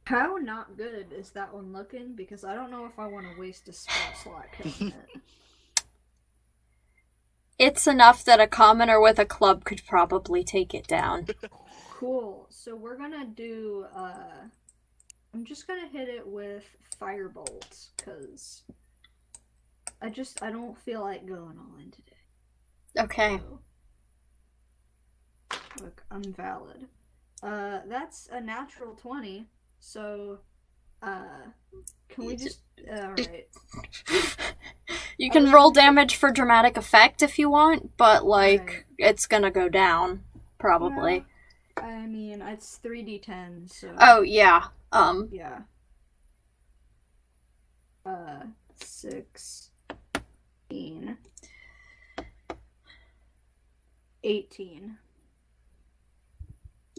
How not good is that one looking? Because I don't know if I want to waste a spell slot hitting it. It's enough that a commoner with a club could probably take it down. Cool. So we're gonna do, I'm just gonna hit it with firebolt, because I don't feel like going all in today. Okay. So, look, I'm valid. That's a natural 20, so Can we just... Alright. You can roll damage for dramatic effect if you want, but, like, it's gonna go down, probably. Yeah, I mean, it's 3d10, so... Oh, yeah. Yeah. 16... 18.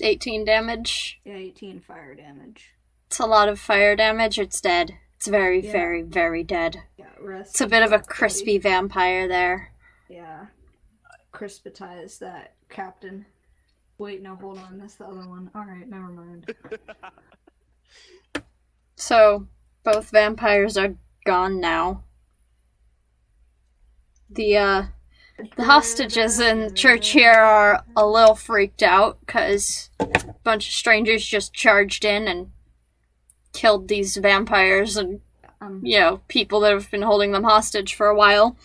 18 damage. Yeah, 18 fire damage. It's a lot of fire damage. It's dead. It's very, Yeah. very, very dead. Yeah, rest. It's a bit of a crispy vampire there. Yeah. Crispitize that captain. Wait, no, hold on. That's the other one. Alright, never mind. So, both vampires are gone now. The hostages in church here are a little freaked out because a bunch of strangers just charged in and killed these vampires and, people that have been holding them hostage for a while.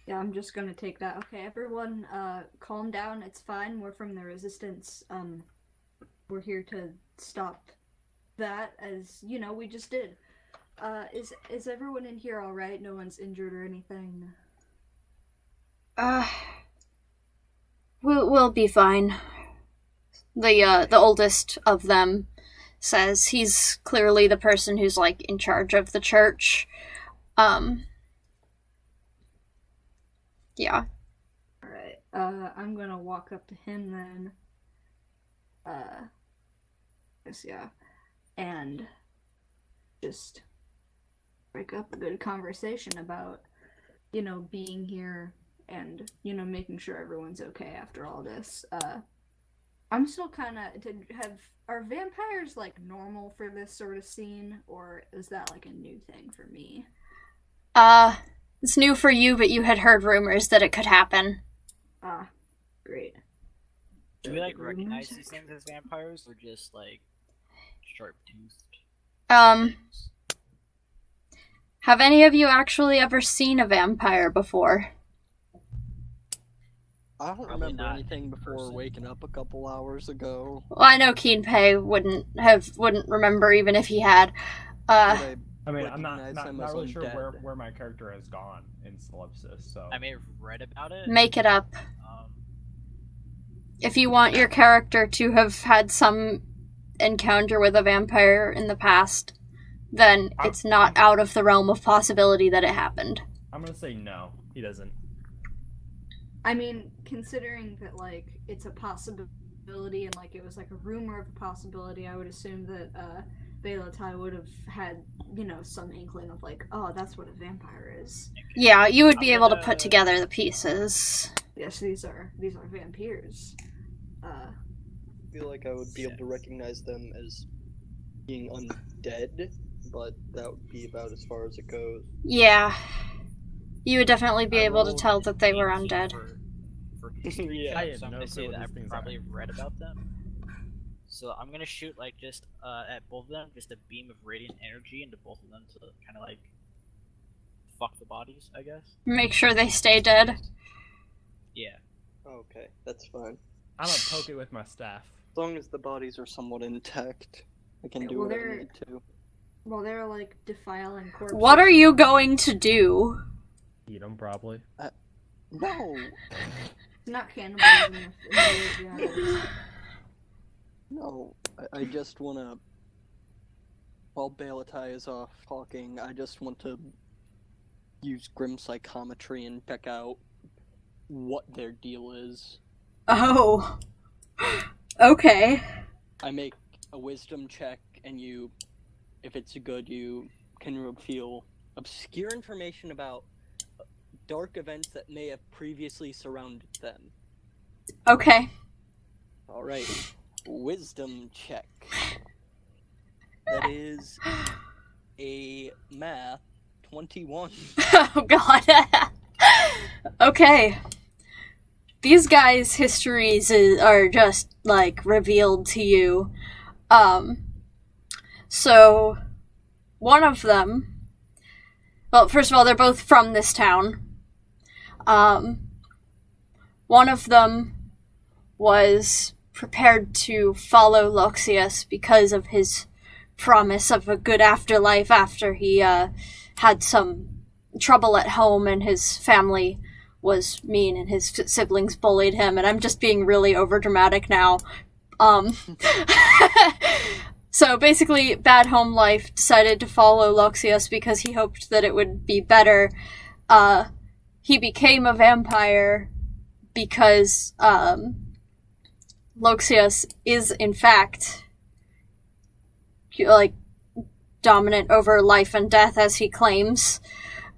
Yeah, I'm just gonna take that. Okay, everyone, calm down. It's fine. We're from the Resistance. We're here to stop that, as, we just did. Is everyone in here alright? No one's injured or anything? We'll be fine. The oldest of them says he's clearly the person who's, like, in charge of the church. Yeah. Alright, I'm gonna walk up to him then. And just break up a good conversation about, being here and, making sure everyone's okay after all this. I'm still are vampires, like, normal for this sort of scene, or is that, like, a new thing for me? It's new for you, but you had heard rumors that it could happen. Ah, great. Do we, like, recognize these things as vampires, or just, like, sharp-toothed? Have any of you actually ever seen a vampire before? I don't Probably remember not anything before person. waking up a couple hours ago. Well, I know Qinpei wouldn't remember even if he had. But I mean, I'm not recognize him as really sure undead. where my character has gone in Solipsis, so... I may have read about it. Make it up. Um, If you want your character to have had some encounter with a vampire in the past, then it's not out of the realm of possibility that it happened. I'm gonna say no, he doesn't. I mean, considering that, like, it's a possibility and, like, it was, like, a rumor of a possibility, I would assume that, Baelitae would have had, some inkling of, like, oh, that's what a vampire is. Yeah, you would be I'm able to gonna- put together the pieces. Yes, these are vampires. I feel like I would be able to recognize them as being undead, but that would be about as far as it goes. Yeah. You would definitely be I able to rolled tell that they were 18 undead. For history Yeah. check, I have so I'm no gonna clue say what that these I've things probably are. read about them. So I'm gonna shoot, like, just at both of them, just a beam of radiant energy into both of them to kind of, like, fuck the bodies, I guess. Make sure they stay dead. Yeah. Okay, that's fine. I'm gonna poke it with my staff. As long as the bodies are somewhat intact, I can Yeah, do well, what I they're- need to. Well, they're, like, defiling corpses. What are you going to do? Eat them, probably. No! It's not cannibalism. Yeah. No, I just wanna... While Baelitae is off talking, I just want to use Grim Psychometry and check out what their deal is. Oh. Okay. I make a wisdom check, and if it's good, you can reveal obscure information about dark events that may have previously surrounded them. Okay. Alright, wisdom check. That is a math 21. Oh god. Okay. These guys' histories are just, like, revealed to you. So, one of them... Well, first of all, they're both from this town. One of them was prepared to follow Loxias because of his promise of a good afterlife after he had some trouble at home and his family was mean and his siblings bullied him, and I'm just being really overdramatic now. So basically, bad home life, decided to follow Loxias because he hoped that it would be better. He became a vampire because Loxias is in fact like dominant over life and death as he claims,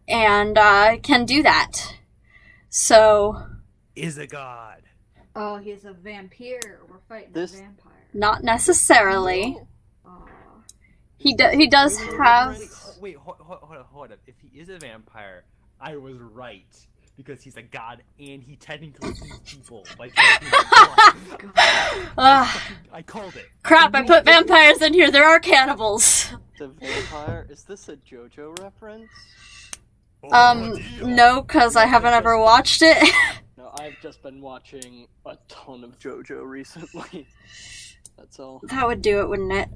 and can do that. So Is a god. Oh, he's a vampire. We're fighting This- a vampire. not necessarily. Oh. He does have. Wait, hold up. If he is a vampire, I was right. Because he's a god and he technically eats people. Like, I called it. Crap, I put vampires in here. There are cannibals. The vampire? Is this a JoJo reference? No, because I haven't ever watched it. No, I've just been watching a ton of JoJo recently. That's all. That would do it, wouldn't it?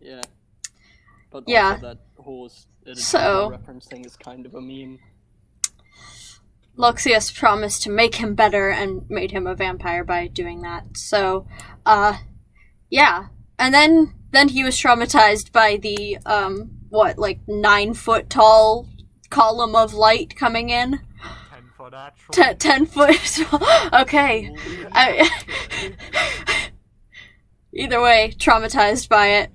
Yeah. But Yeah. also that whole So- reference thing is kind of a meme. Loxias promised to make him better and made him a vampire by doing that. So, yeah. And then he was traumatized by the, 9-foot tall column of light coming in? 10-foot actual. 10 foot. Okay. Either way, traumatized by it,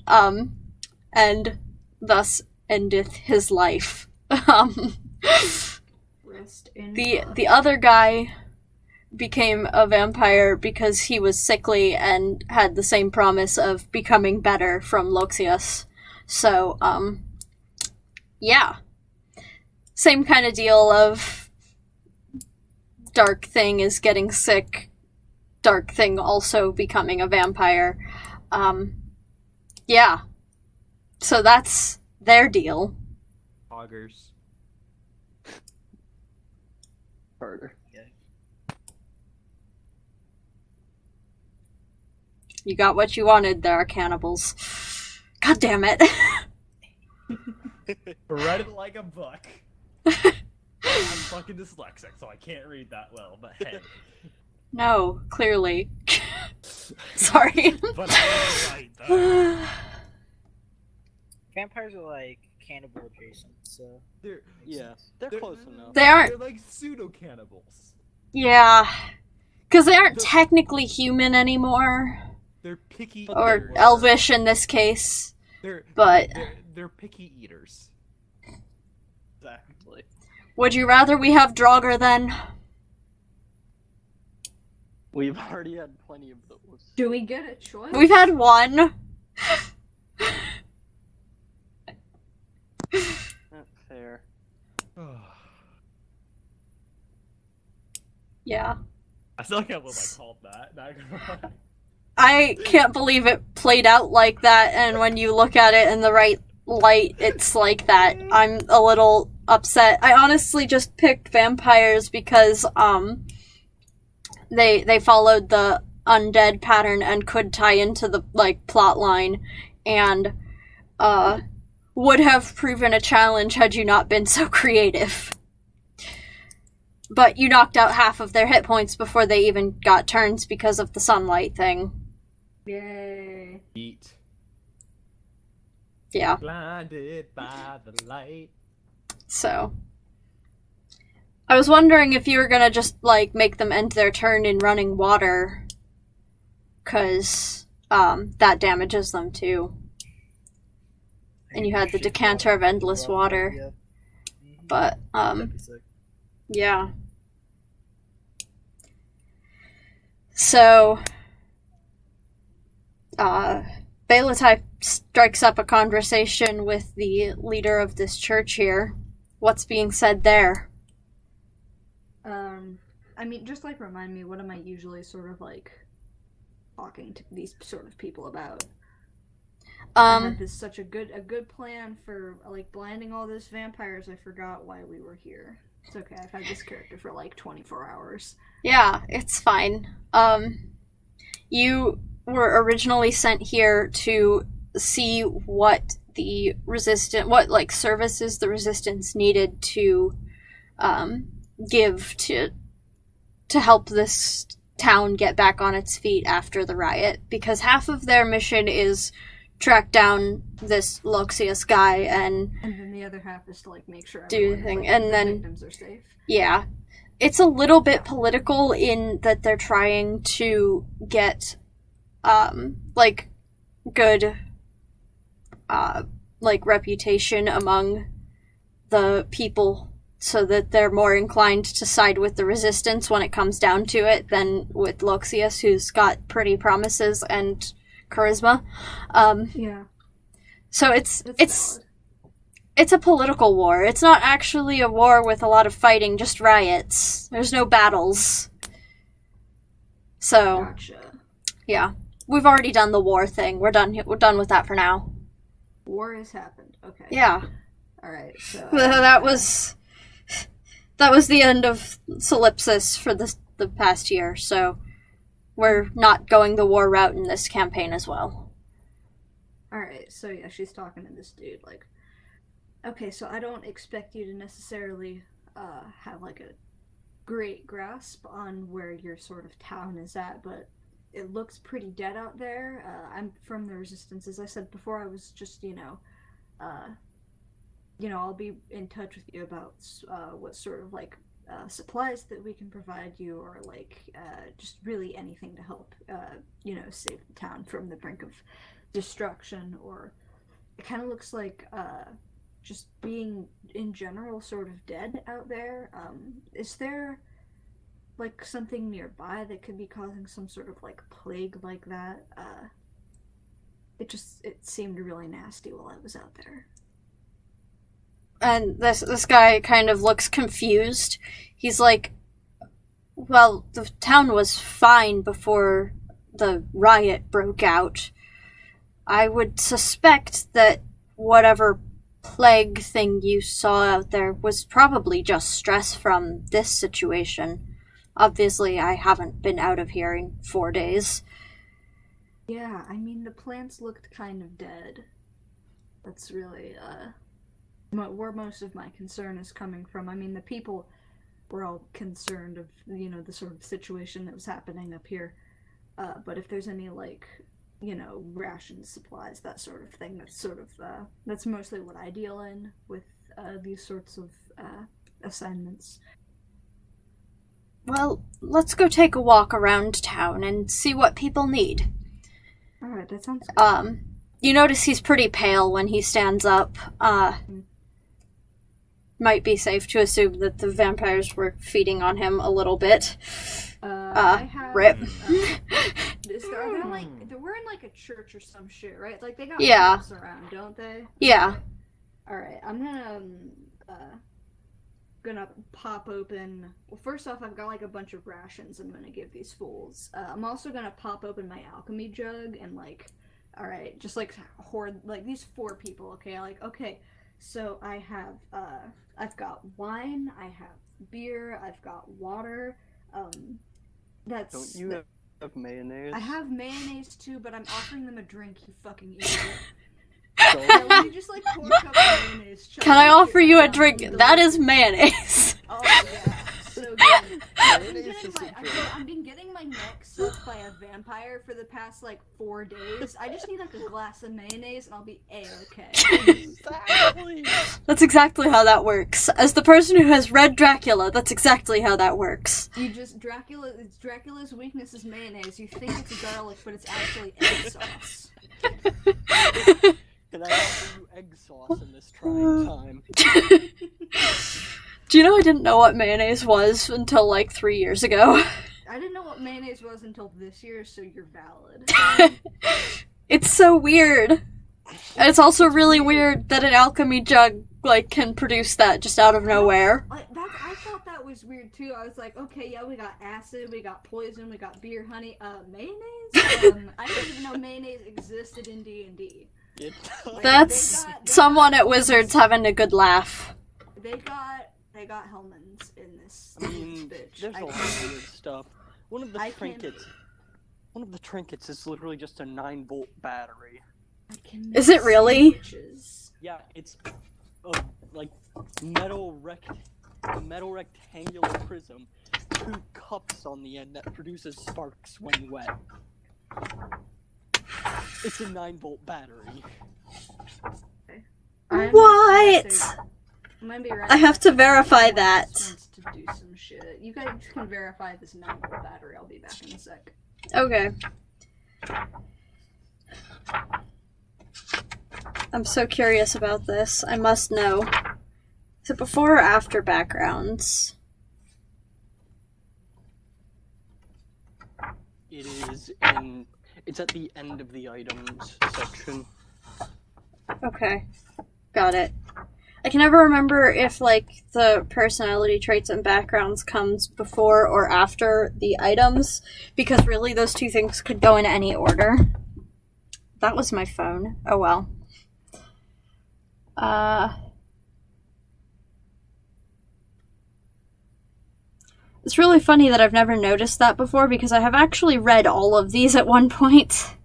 and thus endeth his life. Rest in The other guy became a vampire because he was sickly and had the same promise of becoming better from Loxias. So, yeah. Same kind of deal of Dark Thing is getting sick, Dark Thing also becoming a vampire. Yeah. So that's their deal. Augers. Harder. You got what you wanted, there are cannibals. God damn it. Read it like a book. I'm fucking dyslexic, so I can't read that well, but hey. No, clearly. Sorry. But I was right, though. Vampires are like cannibal adjacent, so They're, Yeah, they're close enough. They aren't. They're like pseudo-cannibals. Yeah. Because they aren't technically human anymore. They're picky Or eaters. elvish in this case. But They're picky eaters. Exactly. would you rather we have Draugr then? We've already had plenty of those. Do we get a choice? We've had one. Not fair. Yeah. I still can't believe I called that. Not gonna lie. I can't believe it played out like that, and when you look at it in the right light, it's like that. I'm a little upset. I honestly just picked vampires because, they followed the undead pattern and could tie into the, plot line, and, would have proven a challenge had you not been so creative. But you knocked out half of their hit points before they even got turns because of the sunlight thing. Yay. Eat. Yeah, Blinded by the light. so. I was wondering if you were gonna just, make them end their turn in running water. 'Cause, that damages them too. And you had the decanter of endless water. Yeah. But, That'd be sick. yeah. So, Baelitae strikes up a conversation with the leader of this church here. What's being said there? I mean, just remind me, what am I usually sort of talking to these sort of people about? I had this such a good plan for blinding all those vampires. I forgot why we were here. It's okay. I've had this character for 24 hours. Yeah, it's fine. You were originally sent here to see what what services the resistance needed to give to help this town get back on its feet after the riot, because half of their mission is track down this Loxias guy and then the other half is to like make sure do the thing, like, and the then victims are safe. yeah, it's a little bit political in that they're trying to get like good like reputation among the people, so that they're more inclined to side with the resistance when it comes down to it than with Loxias, who's got pretty promises and charisma. Yeah. So That's valid. it's a political war. It's not actually a war with a lot of fighting, just riots. There's no battles. So Gotcha. yeah, we've already done the war thing. We're done with that for now. War has happened. Okay. Yeah. All right. So that was the end of Solipsis for the past year, so we're not going the war route in this campaign as well. Alright, so yeah, she's talking to this dude, like, okay, so I don't expect you to necessarily have like a great grasp on where your sort of town is at, but it looks pretty dead out there. I'm from the Resistance. As I said before, I was just, I'll be in touch with you about what sort of like supplies that we can provide you, or like just really anything to help, save the town from the brink of destruction. Or it kind of looks like just being in general sort of dead out there. Is there like something nearby that could be causing some sort of like plague like that? It seemed really nasty while I was out there. And this guy kind of looks confused. He's like, well, the town was fine before the riot broke out. I would suspect that whatever plague thing you saw out there was probably just stress from this situation. Obviously, I haven't been out of here in 4 days. Yeah, I mean, the plants looked kind of dead. That's really, where most of my concern is coming from. I mean, the people were all concerned of, the sort of situation that was happening up here. But if there's any, like, rations, supplies, that sort of thing, that's mostly what I deal in with these sorts of assignments. Well, let's go take a walk around town and see what people need. Alright, that sounds good. You notice he's pretty pale when he stands up. Might be safe to assume that the vampires were feeding on him a little bit. I have, rip. We're in like a church or some shit, right? Like they got Yeah. props around, don't they? Yeah. Alright, I'm gonna pop open. Well, first off, I've got like a bunch of rations I'm gonna give these fools. I'm also gonna pop open my alchemy jug and like, alright, just like hoard like these 4 people, okay? Okay, so I have I've got wine, I have beer, I've got water. Don't you have mayonnaise? I have mayonnaise too, but I'm offering them a drink, you fucking idiot. So, Yeah, let me just like pour a cup of mayonnaise. Can I offer you a drink? That is mayonnaise. Oh yeah, so good. Mayonnaise is a drink. I've been getting my neck sucked by a vampire for the past like 4 days. I just need like a glass of mayonnaise and I'll be A-okay. Exactly. That's exactly how that works. As the person who has read Dracula, that's exactly how that works. You just Dracula's weakness is mayonnaise. You think it's garlic, but it's actually egg sauce. Can I offer you egg sauce in this trying time? Do you know I didn't know what mayonnaise was until like 3 years ago? I didn't know what mayonnaise was until this year, so you're valid. It's so weird. And it's also really weird that an alchemy jug like can produce that just out of nowhere. I thought that was weird too. I was like, okay, yeah, we got acid, we got poison, we got beer, honey. Mayonnaise? I didn't even know mayonnaise existed in D&D. That's someone at Wizards having a good laugh. They got Hellmans in this. I mean, bitch. there's a lot of weird stuff. One of the I trinkets is literally just a 9-volt battery. I can Is it make really? sandwiches. Yeah, it's a like metal rectangular prism, 2 cups on the end that produces sparks when wet. It's a 9-volt battery. What? I'm gonna be right I have back. to verify Someone that. wants to do some shit. You guys can verify this 9-volt battery. I'll be back in a sec. Okay. I'm so curious about this. I must know. Is it before or after backgrounds? It is it's at the end of the items section. Okay. Got it. I can never remember if, like, the personality traits and backgrounds comes before or after the items, because really those two things could go in any order. That was my phone. Oh well. It's really funny that I've never noticed that before, because I have actually read all of these at one point.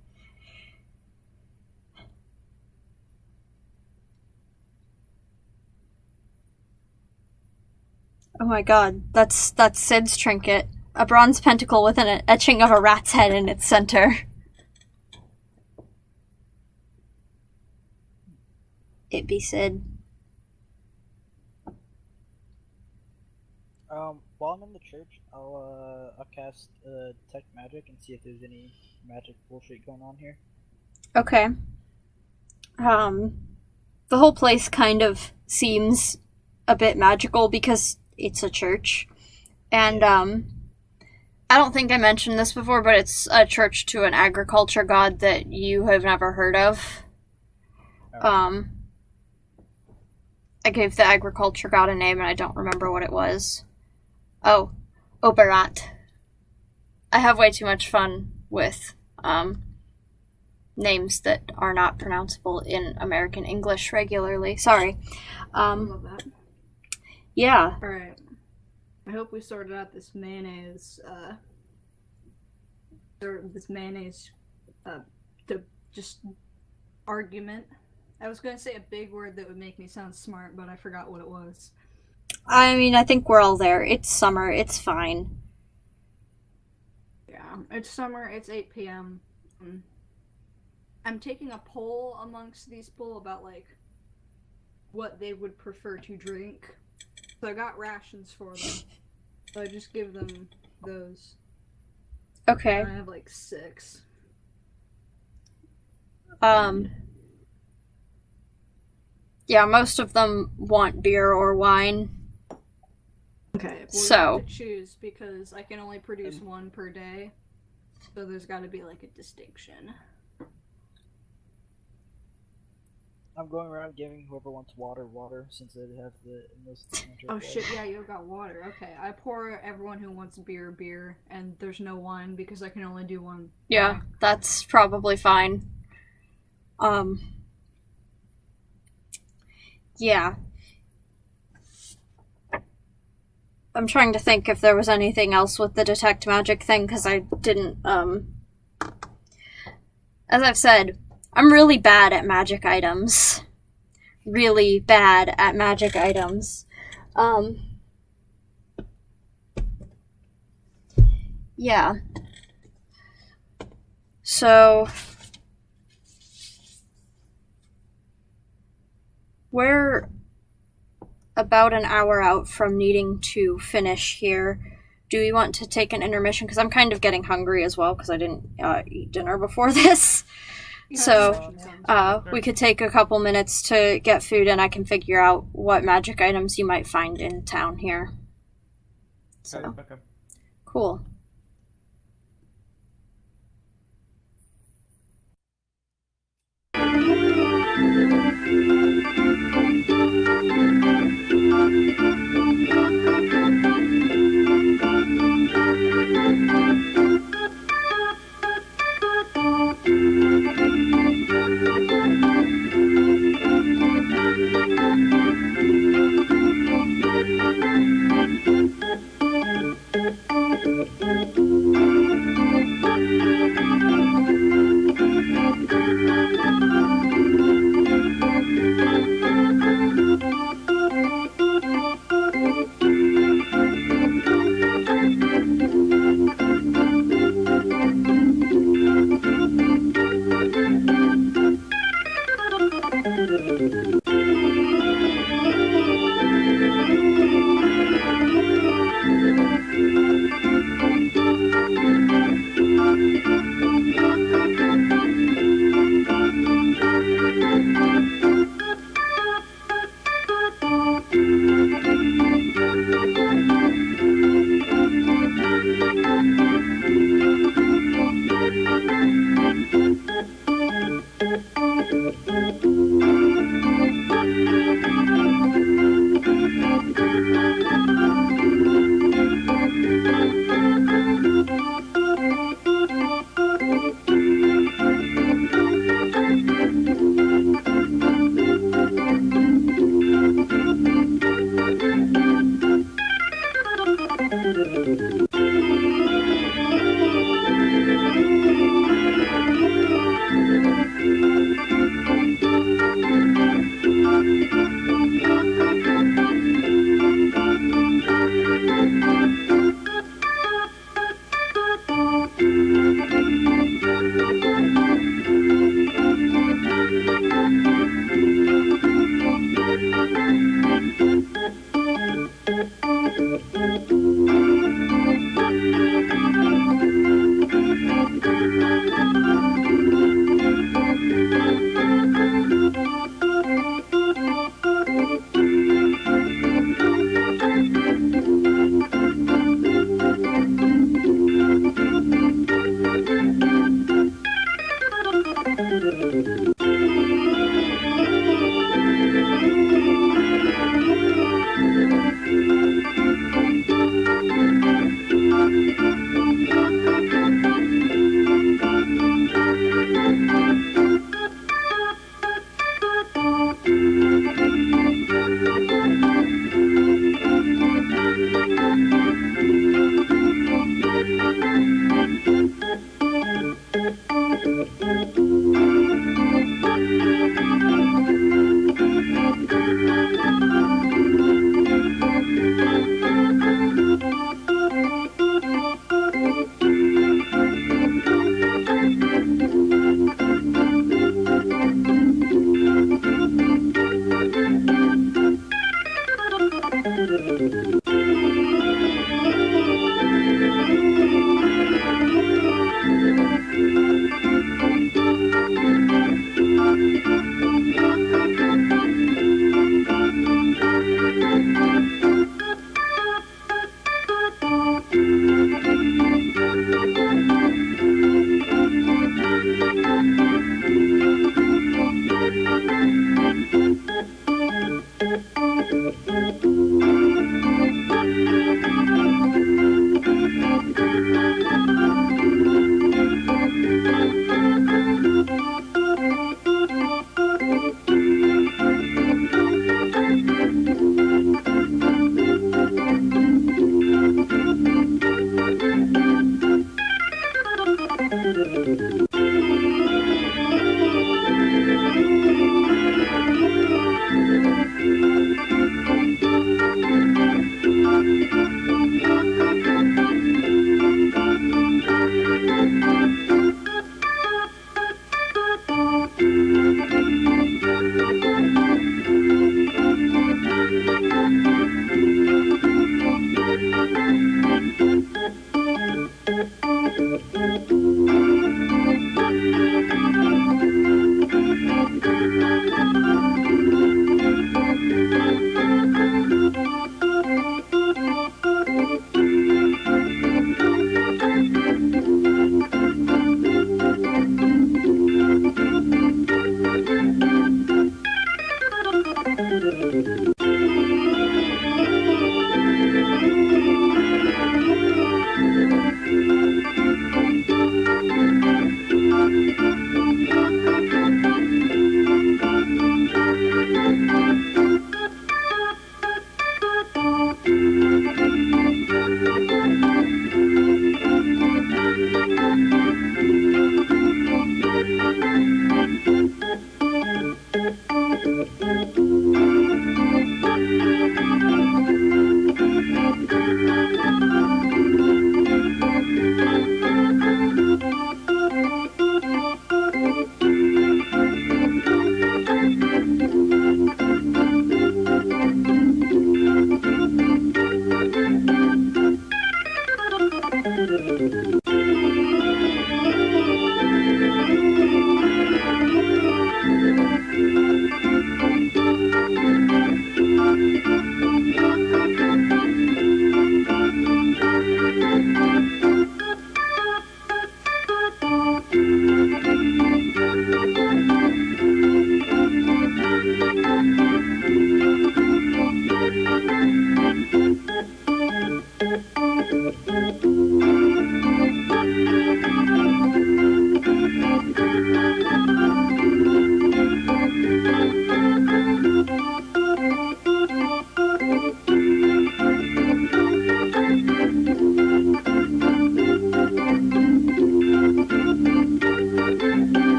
Oh my god, that's Sid's trinket. A bronze pentacle with an etching of a rat's head in its center. It be Sid. While I'm in the church, I'll cast detect magic and see if there's any magic bullshit going on here. Okay. The whole place kind of seems a bit magical because it's a church. And, I don't think I mentioned this before, but it's a church to an agriculture god that you have never heard of. I gave the agriculture god a name and I don't remember what it was. Oh, Oberat. I have way too much fun with, names that are not pronounceable in American English regularly. Sorry. I love that. Yeah. Alright. I hope we sorted out this mayonnaise, just argument. I was gonna say a big word that would make me sound smart, but I forgot what it was. I mean, I think we're all there. It's summer. It's fine. Yeah, it's summer. It's 8 p.m. I'm taking a poll amongst these people about, like, what they would prefer to drink. So I got rations for them. So I just give them those. Okay. And I have, like, 6. Yeah, most of them want beer or wine. Okay, well, So- we have to choose because I can only produce 1 per day. So there's got to be, like, a distinction. I'm going around giving whoever wants water, since they have the most. Oh shit, yeah, you got water. Okay, I pour everyone who wants beer, and there's no wine because I can only do 1. Yeah, that's probably fine. Yeah. I'm trying to think if there was anything else with the detect magic thing, because I didn't, as I've said, I'm really bad at magic items. Really bad at magic items. Yeah. So, we're about an hour out from needing to finish here. Do we want to take an intermission? Because I'm kind of getting hungry as well, because I didn't eat dinner before this. Yeah, So, sounds we could take a couple minutes to get food, and I can figure out what magic items you might find in town here. So, Okay. cool.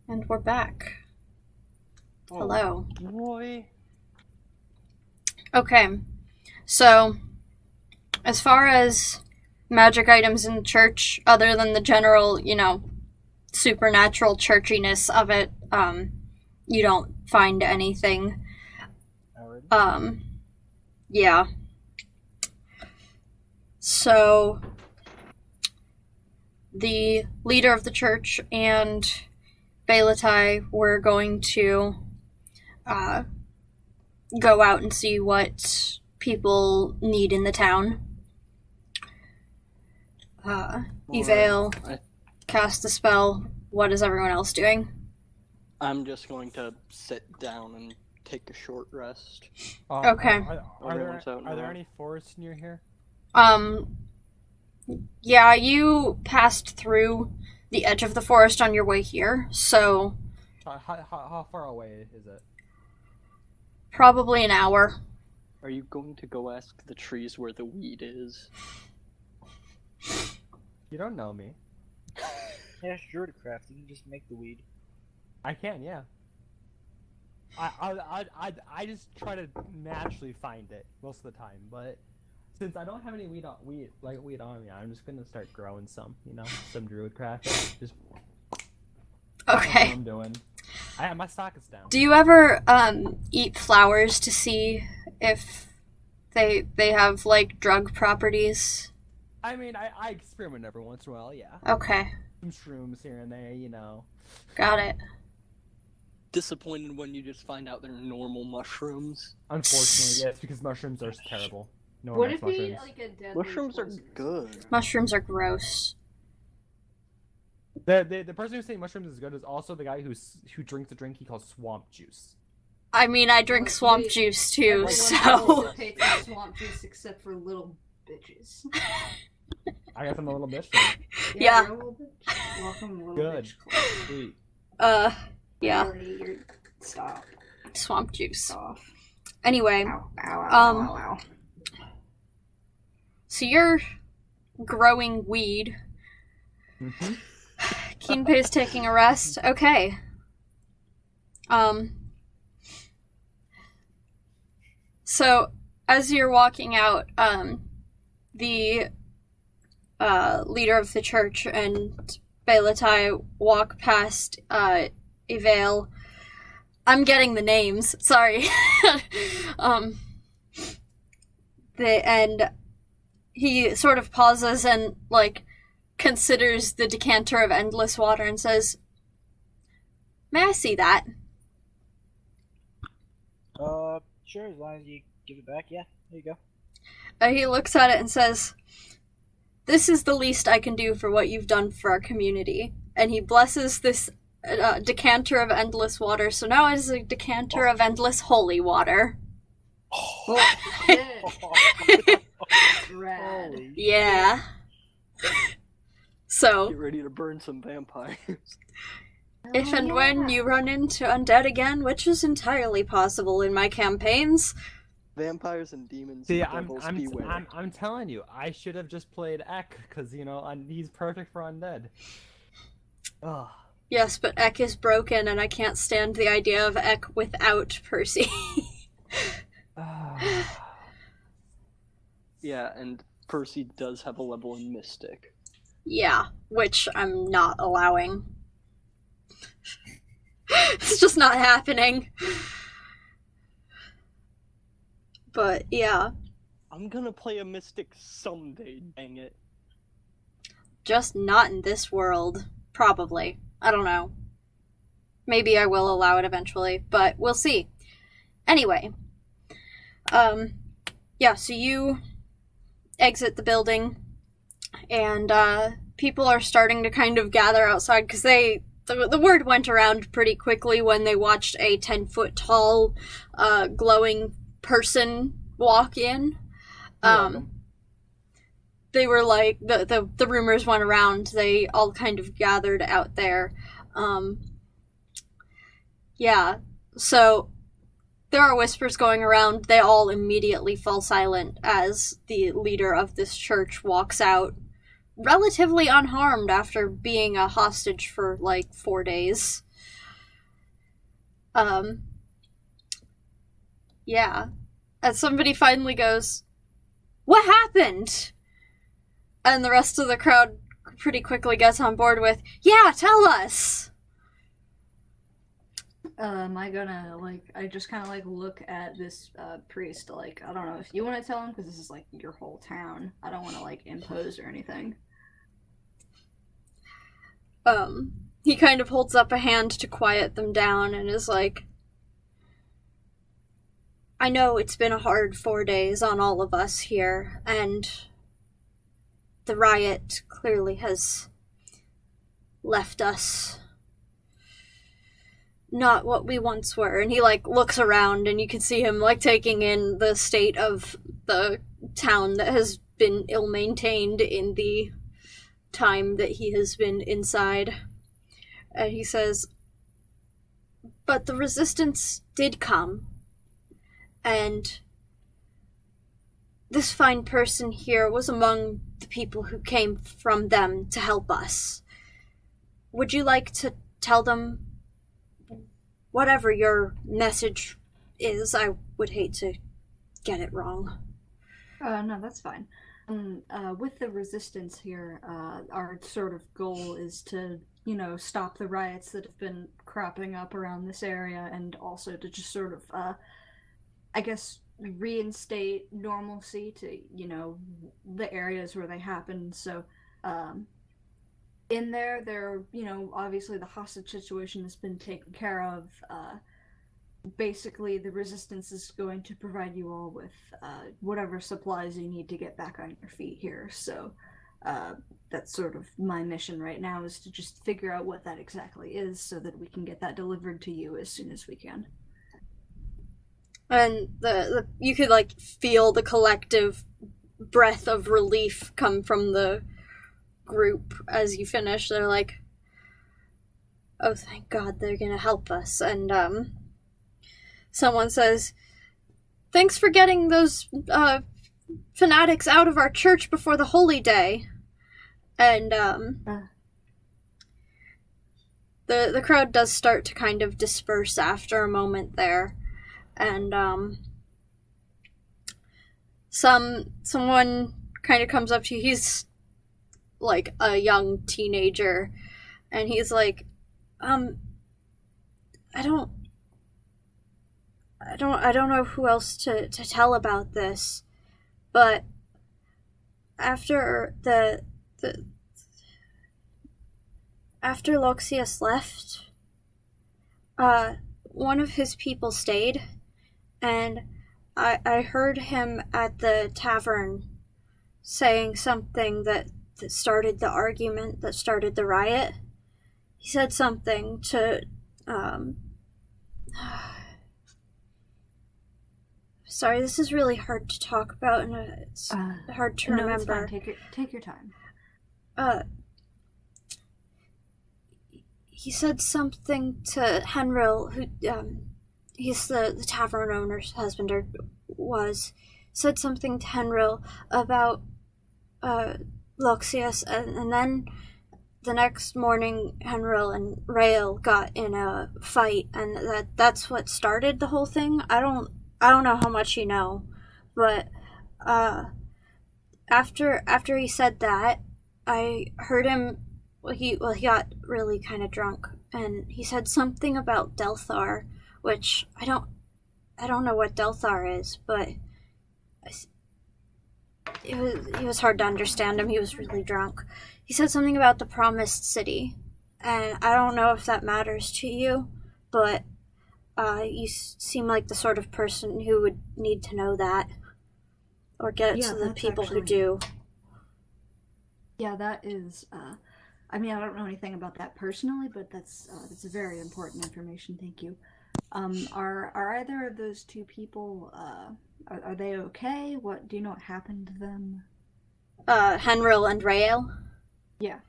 And we're back. Hello. Boy. Okay, so as far as magic items in the church, other than the general, supernatural churchiness of it, you don't find anything. Alright. Yeah. So, the leader of the church and Baelitae were going to go out and see what people need in the town. Ivaele cast the spell. What is everyone else doing? I'm just going to sit down and take a short rest. Okay. Are there any forests near here? Yeah, you passed through the edge of the forest on your way here, so How far away is it? probably an hour. Are you going to go ask the trees where the weed is? You don't know me. Yeah, sure to craft. You can just make the weed. I can, yeah. I just try to naturally find it most of the time, but since I don't have any weed on me, I'm just gonna start growing some, some druid craft. Just that's what Okay. I'm doing. My stock is down. Do you ever eat flowers to see if they have like drug properties? I mean, I experiment every once in a while, yeah. Okay, Some shrooms here and there, got it. Disappointed when you just find out they're normal mushrooms. Unfortunately, yes, because mushrooms are terrible. No one What likes if we mushrooms. like a deadly Mushrooms are poison? good. Mushrooms are gross. The person who's saying mushrooms is good is also the guy who drinks a drink he calls swamp juice. I mean, I drink swamp Wait, juice too, Everyone so participates in swamp juice except for little bitches. I guess I'm a little bitch. Then. Yeah. you're a little bitch. Welcome, little Good. bitch club. Sweet. yeah, Really, stop. swamp juice. Stop. Anyway, Ow, ow, ow, ow, ow. so you're growing weed. Mm-hmm. Qinpei's taking a rest. Okay. So as you're walking out, the leader of the church and Baelitae walk past Ivaele. I'm getting the names. Sorry. And he sort of pauses and considers the decanter of endless water and says, "May I see that?" Sure, as long as you give it back, yeah, there you go. He looks at it and says, "This is the least I can do for what you've done for our community." And he blesses this decanter of endless water, so now it is a decanter of endless holy water. Oh, shit. Rad. Holy Yeah. So, Get ready to burn some vampires. if and when you run into undead again, which is entirely possible in my campaigns, Vampires and demons See, and devils beware. I'm telling you, I should have just played Ek, because, he's perfect for undead. Ugh. yes, but Ek is broken and I can't stand the idea of Ek without Percy. Yeah, and Percy does have a level in Mystic. Yeah, which I'm not allowing. It's just not happening. But yeah. I'm gonna play a Mystic someday, dang it. Just not in this world. Probably. I don't know. Maybe I will allow it eventually, but we'll see. Anyway. Yeah, so you exit the building, and people are starting to kind of gather outside, because the word went around pretty quickly when they watched a 10-foot tall, glowing person walk in. They were like, the rumors went around, they all kind of gathered out there. Yeah, so there are whispers going around. They all immediately fall silent as the leader of this church walks out, relatively unharmed after being a hostage for like 4 days. Yeah. And somebody finally goes, "What happened?" And the rest of the crowd pretty quickly gets on board with, "Yeah, tell us!" Am I gonna, I just kind of, look at this, priest, I don't know if you want to tell him, because this is, your whole town. I don't want to, impose or anything. He kind of holds up a hand to quiet them down and is like, "I know it's been a hard 4 days on all of us here, and the riot clearly has left us not what we once were." And he, looks around, and you can see him, taking in the state of the town that has been ill-maintained in the time that he has been inside. And he says, "But the resistance did come, and this fine person here was among the people who came from them to help us. Would you like to tell them whatever your message is? I would hate to get it wrong." No, that's fine. With the resistance here, our sort of goal is to, stop the riots that have been cropping up around this area, and also to just sort of, I guess, reinstate normalcy to, the areas where they happen. So, in there, obviously the hostage situation has been taken care of. Basically, the resistance is going to provide you all with whatever supplies you need to get back on your feet here. So that's sort of my mission right now, is to just figure out what that exactly is so that we can get that delivered to you as soon as we can. And you could feel the collective breath of relief come from the group as you finish. They're like, "Oh, thank God, they're gonna help us." And someone says, "Thanks for getting those fanatics out of our church before the holy day." And the crowd does start to kind of disperse after a moment there. And someone kind of comes up to you. He's a young teenager, and he's like, I don't know who else to tell about this, but after after Loxias left, one of his people stayed, and I heard him at the tavern saying something that started the argument, that started the riot. He said something to, sorry, this is really hard to talk about, and it's hard to remember. No, it's fine. Take your time. He said something to Henril, who, he's the tavern owner's husband, or was, said something to Henril about, Loxias, and then the next morning, Henril and Rael got in a fight, and that's what started the whole thing. I don't know how much you know, but after he said that, I heard him. He got really kind of drunk, and he said something about Delthar, which I don't know what Delthar is, but it was hard to understand him. He was really drunk. He said something about the Promised City, and I don't know if that matters to you, but you seem like the sort of person who would need to know that, or get it to the people who do. Yeah, that is. I mean, I don't know anything about that personally, but that's very important information. Thank you. Are either of those two people? Are they okay? What do you know? What happened to them? Henril and Rael. Yeah.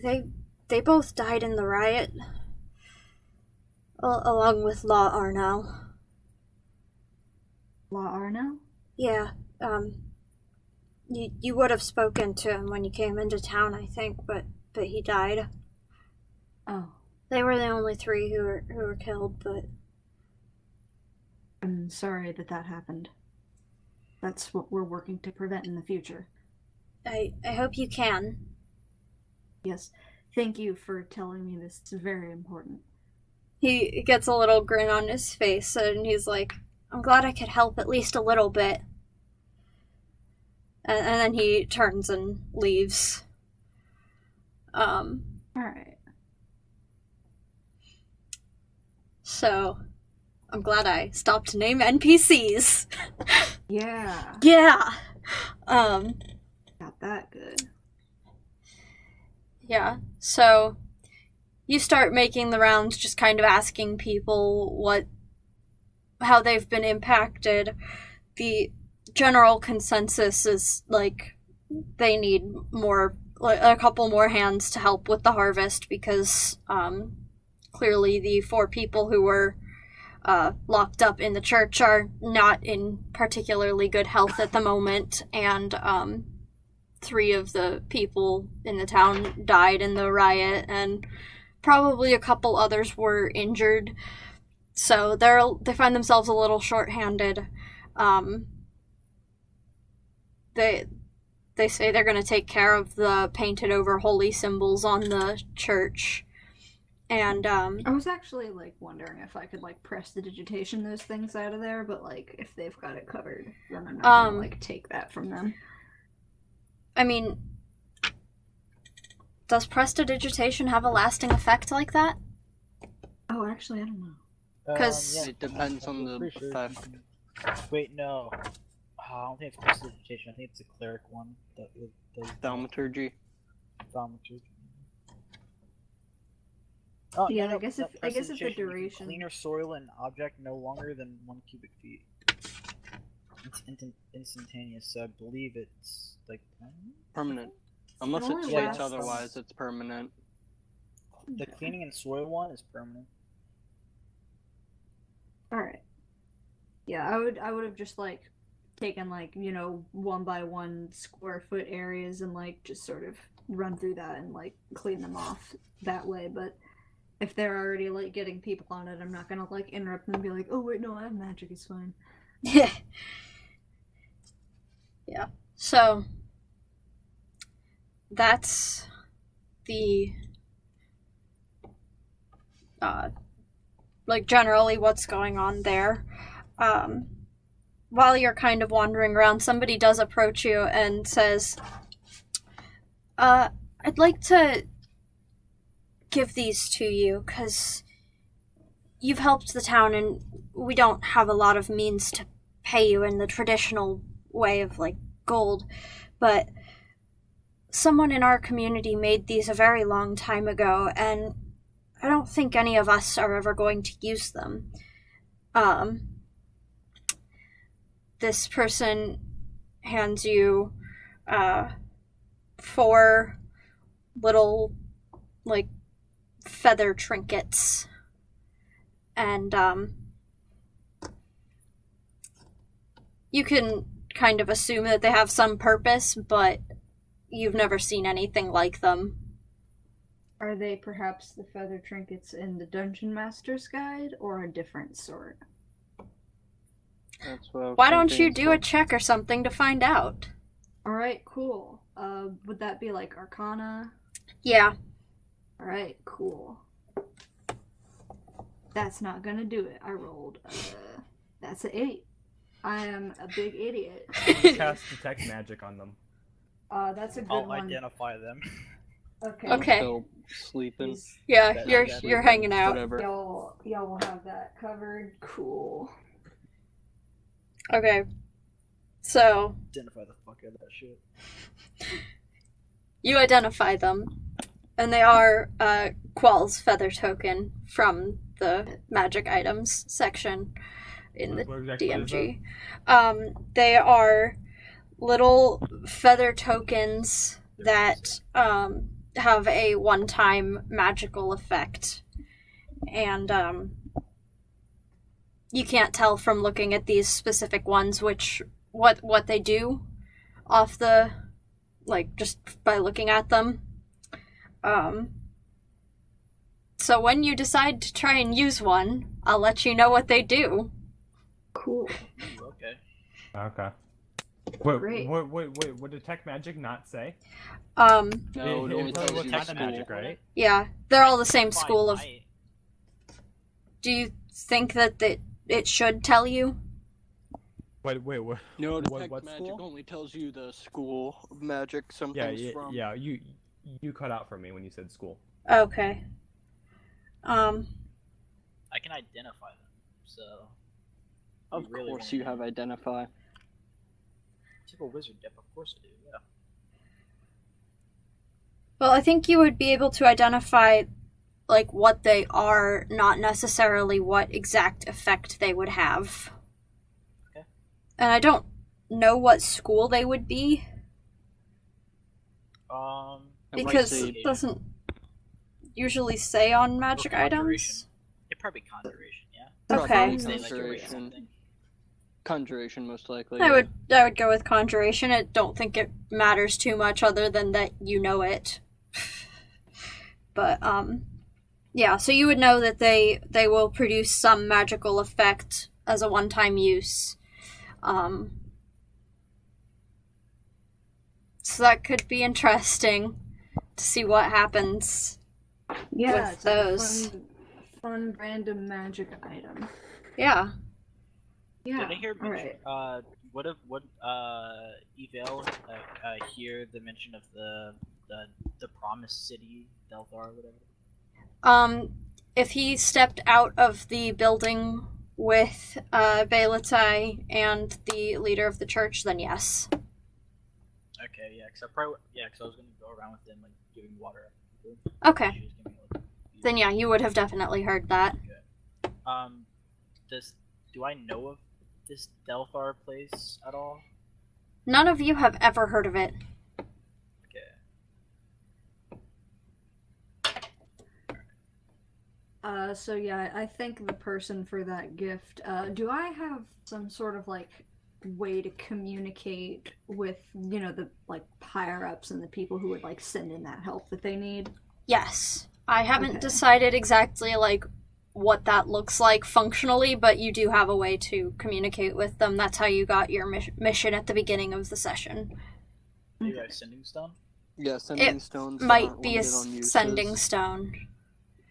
They both died in the riot, along with Law Arnell. Law Arnell? Yeah. You would have spoken to him when you came into town, I think, but he died. Oh. They were the only three who were killed, but I'm sorry that happened. That's what we're working to prevent in the future. I hope you can. Yes. Thank you for telling me this. It's very important. He gets a little grin on his face, and he's like, I'm glad I could help at least a little bit. And then he turns and leaves. Alright. So, I'm glad I stopped to name NPCs. Yeah. Yeah. Got that good. Yeah. So, you start making the rounds, just kind of asking people how they've been impacted. The general consensus is, like, they need a couple more hands to help with the harvest, because, clearly the 4 people who were locked up in the church are not in particularly good health at the moment, and 3 of the people in the town died in the riot, and probably a couple others were injured, so they find themselves a little short-handed. They say they're going to take care of the painted over holy symbols on the church. And I was actually like wondering if I could like prestidigitation those things out of there, but like if they've got it covered, then I'm not gonna like take that from them. I mean, does prestidigitation have a lasting effect like that? Oh, actually, I don't know. 'Cause- yeah, It depends on the pretty sure. effect. Wait, no. I don't think it's prestidigitation. I think it's the cleric one. That does Thaumaturgy. thaumaturgy. Oh, Yeah, no, I guess no, if the prestidigitation, you can duration. clean or soil an object no longer than 1 cubic feet. It's instantaneous, so I believe it's like Permanent. Unless it only states lasts- otherwise, it's permanent. the cleaning and soil one is permanent. All right. Yeah, I would have just like taken like 1 by 1 square foot areas and like just sort of run through that and like clean them off that way. But if they're already like getting people on it, I'm not gonna like interrupt them and be like, oh wait, no, I have magic, it's fine. Yeah. Yeah. So that's the like generally what's going on there. While you're kind of wandering around, somebody does approach you and says, I'd like to give these to you, because you've helped the town and we don't have a lot of means to pay you in the traditional way of, like, gold, but someone in our community made these a very long time ago, and I don't think any of us are ever going to use them. This person hands you 4 little, like, feather trinkets, and you can kind of assume that they have some purpose, but you've never seen anything like them. Are they perhaps the feather trinkets in the Dungeon Master's Guide, or a different sort? That's what Why don't you Qinpei's do a for. check or something to find out? Alright, cool. Would that be like Arcana? Yeah. Alright, cool. That's not gonna do it. I rolled, that's an 8. I am a big idiot. Cast detect magic on them. That's a good I'll one. identify them. Okay. Okay. Still sleeping. He's- Yeah, That- you're that- you're hanging out. Whatever. Y'all will have that covered. Cool. Okay. So, Identify the fuck out of that shit. you identify them, and they are Qual's feather token from the magic items section in the What exactly is DMG. They are little feather tokens that have a one-time magical effect, and you can't tell from looking at these specific ones what they do off the, like, just by looking at them. So when you decide to try and use one, I'll let you know what they do. Cool. Ooh, okay. Okay. Wait, Great. what did detect magic not say? No, It- it only it tells what you type the of school. magic, right? Yeah, they're all the same Fine, school of... Do you think that it should tell you? Wait, what? No, What- detect what magic school? only tells you the school of magic something's Yeah, from. yeah. You cut out for me when you said school. Okay. I can identify them, so Of You really course want you to- have identify. typical wizard dip. Of course I do. Yeah. Well, I think you would be able to identify, like, what they are, not necessarily what exact effect they would have. Okay. And I don't know what school they would be, I might because say- it doesn't usually say on magic conjuration. items. It'd probably be conjuration. Yeah. Okay. Probably Say, like, you're conjuration. something. Conjuration, most likely. I yeah. would go with conjuration. I don't think it matters too much other than that you know it. But yeah, so you would know that they will produce some magical effect as a one-time use. So that could be interesting to see what happens. Yeah, With it's like a those. fun random magic item. Yeah. Yeah. Did I hear mention? Alright. Would Ivaele hear the mention of the promised city, Delthar, whatever? If he stepped out of the building with Baelitae and the leader of the church, then yes. Okay, yeah, because I was gonna go around with them like giving water. After people. Okay. She was giving me, like, Then yeah, you would have definitely heard that. Do I know of this Delthar place at all? None of you have ever heard of it. Okay. So yeah, I think the person for that gift, do I have some sort of like way to communicate with, you know, the like higher ups and the people who would like send in that help that they need? Yes. I haven't Okay. decided exactly like what that looks like functionally, but you do have a way to communicate with them. That's how you got your mission at the beginning of the session. Maybe a sending stone? Yeah, sending It stones might aren't be a limited on uses. sending stone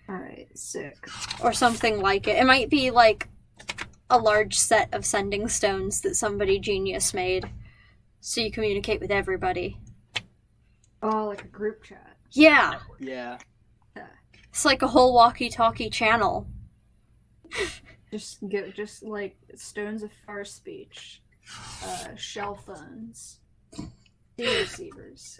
Alright, sick. or something like it. It might be like a large set of sending stones that somebody genius made, so you communicate with everybody. Oh, like a group chat. Yeah, Yeah. it's like a whole walkie-talkie channel. Just like stones of far speech, shell phones, data receivers.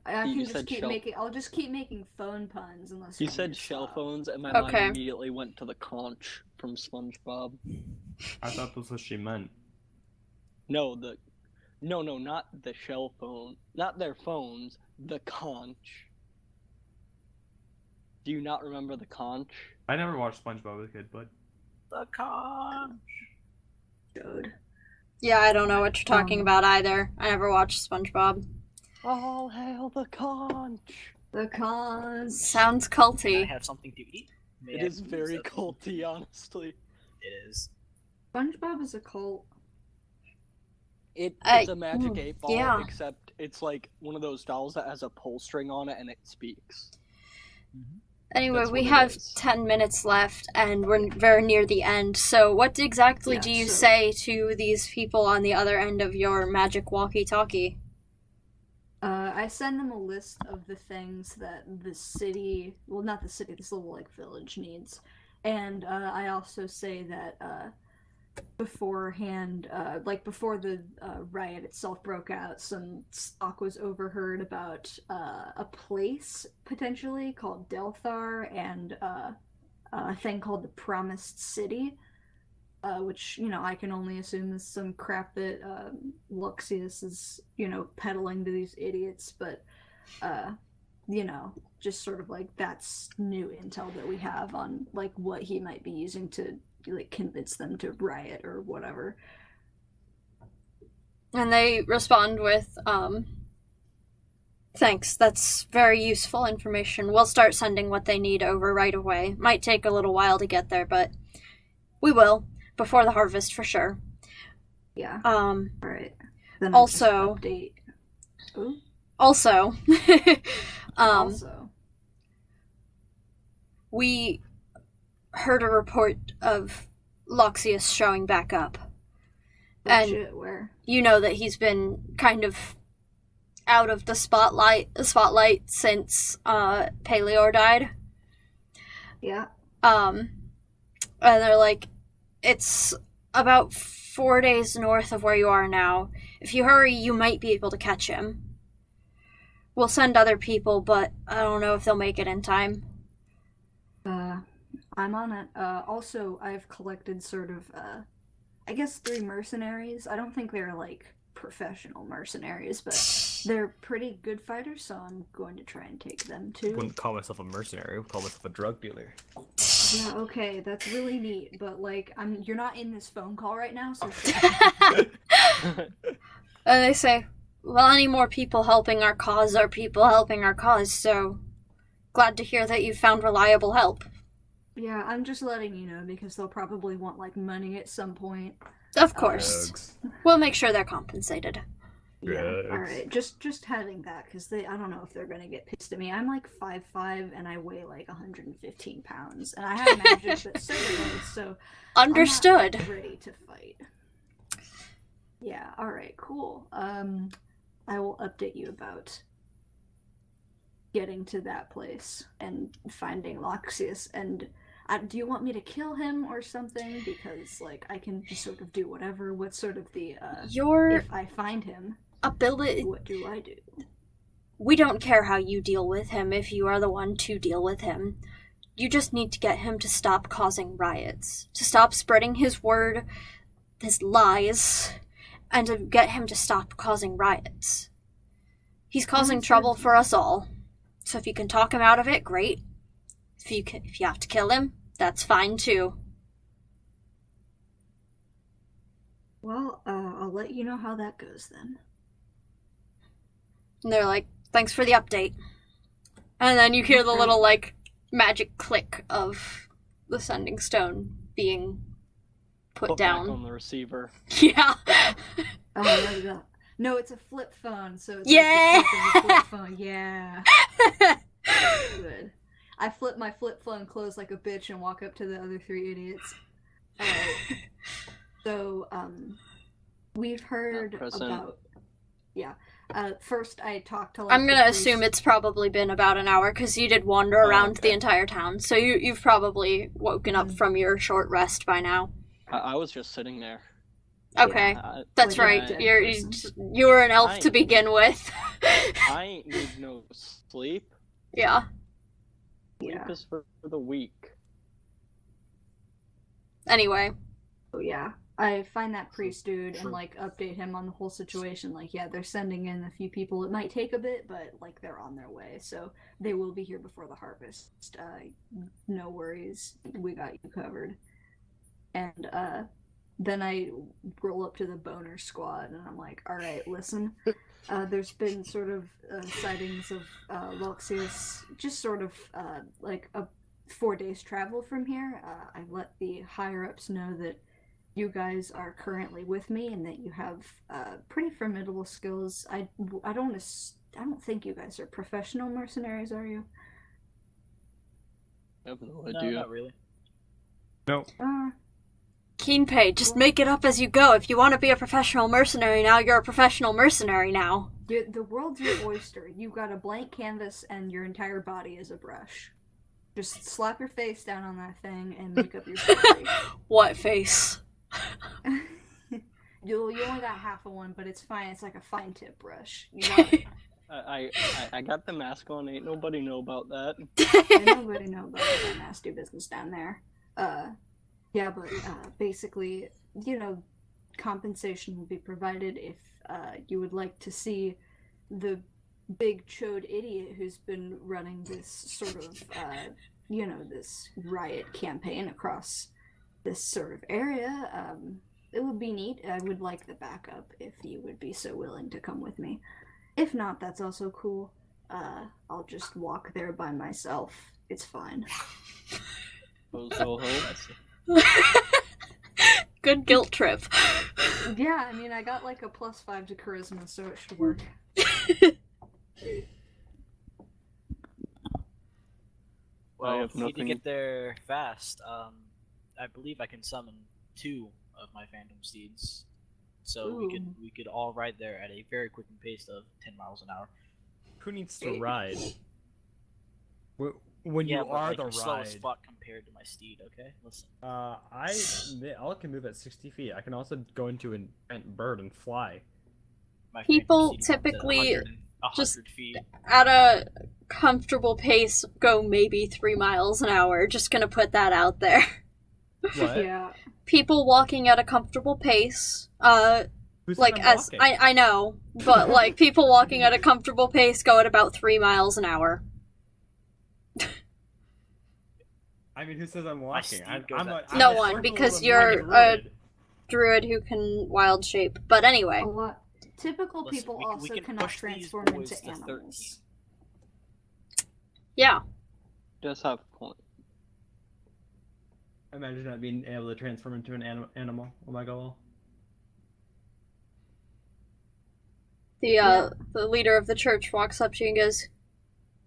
I You can just said keep shell- making. I'll just keep making phone puns unless You want me said to shell stop. phones, and my Okay. mind immediately went to the conch from SpongeBob. I thought that's what she meant. No, not the shell phone. Not their phones, the conch. Do you not remember the conch? I never watched SpongeBob as a kid, but The con. Dude. Yeah, I don't know what you're talking Um, about either. I never watched SpongeBob. All hail the conch! The cons. Sounds Can I culty. have something to eat? May It I is please very have- culty, honestly. It is. SpongeBob is a cult. It's a magic mm, 8-ball, yeah. except it's like one of those dolls that has a pull string on it and it speaks. Anyway, That's we what it have is. 10 minutes left, and we're very near the end, so what exactly Yeah, do you so- say to these people on the other end of your magic walkie-talkie? I send them a list of the things that the city, well, not the city, this little like village needs, and I also say that beforehand, like before the riot itself broke out, some talk was overheard about a place potentially called Delthar and a thing called the Promised City. Which, I can only assume is some crap that Loxias is, peddling to these idiots, but, just sort of like that's new intel that we have on, like, what he might be using to, like, convince them to riot or whatever. And they respond with, thanks, that's very useful information. We'll start sending what they need over right away. Might take a little while to get there, but we will. Before the harvest, for sure. Yeah. All right. Then also, update. Ooh. Also, Also. We heard a report of Loxias showing back up. Legit, And where? you know that he's been kind of out of the spotlight since Paleor died. Yeah. And they're like, it's about 4 days north of where you are now. If you hurry, you might be able to catch him. We'll send other people, but I don't know if they'll make it in time. I'm on it. Also, I've collected sort of, I guess 3 mercenaries. I don't think they're, like, professional mercenaries, but they're pretty good fighters, so I'm going to try and take them, too. Wouldn't call myself a mercenary. I would call myself a drug dealer. Yeah, okay, that's really neat, but, like, you're not in this phone call right now, so... And they say, well, any more people helping our cause are people helping our cause, so glad to hear that you found reliable help. Yeah, I'm just letting you know, because they'll probably want, like, money at some point. Of course. Drugs. We'll make sure they're compensated. Yeah, Drugs. alright, just having that, because I don't know if they're gonna get pissed at me. I'm like 5'5", and I weigh like 115 pounds, and I have magic, but so do they, so... Understood. I'm not ready to fight. Yeah, alright, cool. I will update you about getting to that place and finding Loxias, and do you want me to kill him or something? Because, like, I can just sort of do whatever. What's sort of the, Your if I find him, ability... what do I do? We don't care how you deal with him if you are the one to deal with him. You just need to get him to stop causing riots, to stop spreading his word, his lies, and to get him to stop causing riots. He's causing trouble for us all. So if you can talk him out of it, great. If you have to kill him, that's fine too. Well, I'll let you know how that goes then. And they're like, thanks for the update. And then you hear the little, like, magic click of the sending stone being put down. Back on the receiver. Yeah. Oh, no, it's a flip phone, so it's Yeah! like the flip phone. Yeah. Good. I flip my flip phone closed like a bitch and walk up to the other 3 idiots. So, we've heard about... Yeah. First, I talked to... Like, I'm gonna assume it's probably been about an hour, because you did wander around the entire town, so you've probably woken up from your short rest by now. I was just sitting there. Okay, that's like right. a dead You were an elf I- to begin with. I ain't need no sleep. Yeah. Sleep Yeah. is for the weak. Anyway, Oh, yeah. I find that priest dude and, like, update him on the whole situation. Like, yeah, they're sending in a few people. It might take a bit, but, like, they're on their way. So they will be here before the harvest. No worries. We got you covered. And, then I roll up to the boner squad and I'm like, alright, listen. There's been sort of sightings of Loxias, just sort of like a 4 days travel from here. I let the higher ups know that you guys are currently with me and that you have pretty formidable skills. I don't think you guys are professional mercenaries, are you? I have no No, idea. not really. No. Qinpei, just make it up as you go. If you want to be a professional mercenary now, you're a professional mercenary now. The world's your oyster. You've got a blank canvas and your entire body is a brush. Just slap your face down on that thing and make up your story. What face? You only got half of one, but it's fine. It's like a fine tip brush. You got it. I got the mask on. Ain't nobody know about that. Ain't nobody know about that nasty business down there. Yeah, but basically, compensation will be provided if you would like to see the big chode idiot who's been running this sort of, this riot campaign across this sort of area. It would be neat. I would like the backup if you would be so willing to come with me. If not, that's also cool. I'll just walk there by myself. It's fine. Good guilt trip. Yeah, I mean, I got like a +5 to charisma, so it should work. Well, have if you need to nothing- get there fast, I believe I can summon 2 of my phantom steeds. So we could all ride there at a very quick pace of 10 miles an hour. Who needs to ride? When Yeah, you but, are like, the you're slow as ride. fuck compared to my steed. Okay, listen. I can move at 60 feet. I can also go into an bent bird and fly. My People phantom steed runs at typically 100 just- feet. At a comfortable pace, go maybe 3 miles an hour. Just gonna put that out there. What? Yeah. People walking at a comfortable pace, Who said like I'm as walking? I know, but like people walking at a comfortable pace go at about 3 miles an hour. I mean, who says I'm walking? steed I'm goes a, at- I'm No a one, circle because of you're druid. Druid who can wild shape. But anyway, A lot. Typical Listen, people we also can cannot push these transform boys into to 13. animals. yeah. Does have a point. Imagine not being able to transform into an animal. Oh my god. The leader of the church walks up to you and goes,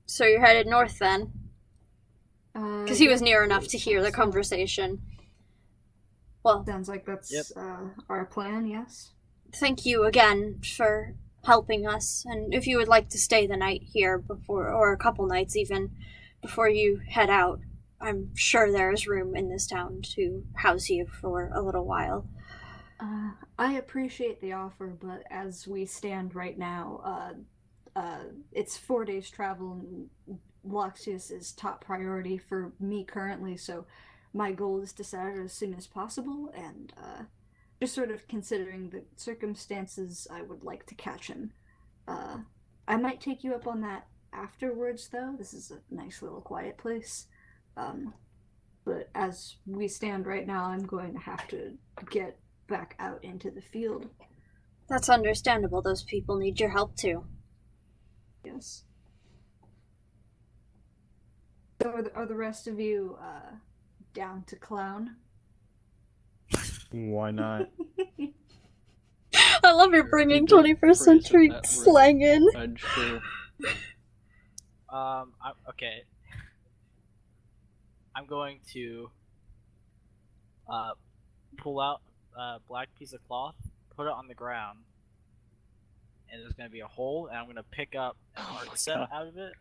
"So you're headed north then?" Because he was near enough to hear the conversation. Well, Sounds like that's Yep. our plan, yes? thank you again for helping us, and if you would like to stay the night here before, or a couple nights even, before you head out, I'm sure there is room in this town to house you for a little while. I appreciate the offer, but as we stand right now, it's 4 days travel, and Loxias is top priority for me currently, so my goal is to set out as soon as possible, and just sort of considering the circumstances, I would like to catch him. I might take you up on that afterwards, though. This is a nice little quiet place. But as we stand right now, I'm going to have to get back out into the field. That's understandable. Those people need your help too. Yes. So are the rest of you down to clown? Why not? I love your bringing 21st century slang in. I'd sure. Okay. I'm going to pull out a black piece of cloth, put it on the ground, and there's going to be a hole, and I'm going to pick up an Oh art my set God. out of it.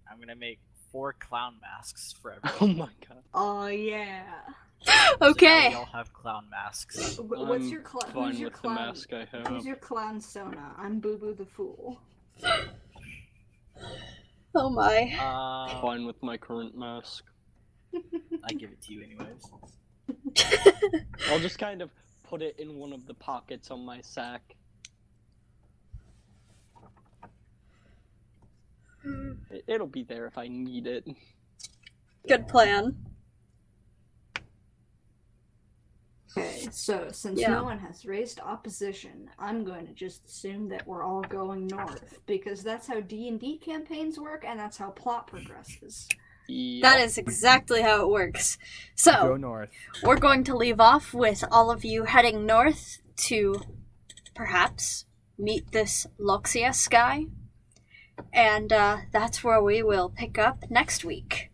I'm going to make 4 clown masks for Oh everyone. my god. Oh yeah. So now Okay. we all have clown masks. What's I'm your clown? fine Who's your with clown? the mask I have. Who's your clown Sona? I'm Boo Boo the Fool. Oh my. Fine with my current mask. I give it to you anyways. I'll just kind of put it in one of the pockets on my sack. It'll be there if I need it. Good plan. Okay, so since Yeah. no one has raised opposition, I'm going to just assume that we're all going north, because that's how D&D campaigns work, and that's how plot progresses. That is exactly how it works. So, Go north. we're going to leave off with all of you heading north to perhaps meet this Loxias guy. And that's where we will pick up next week.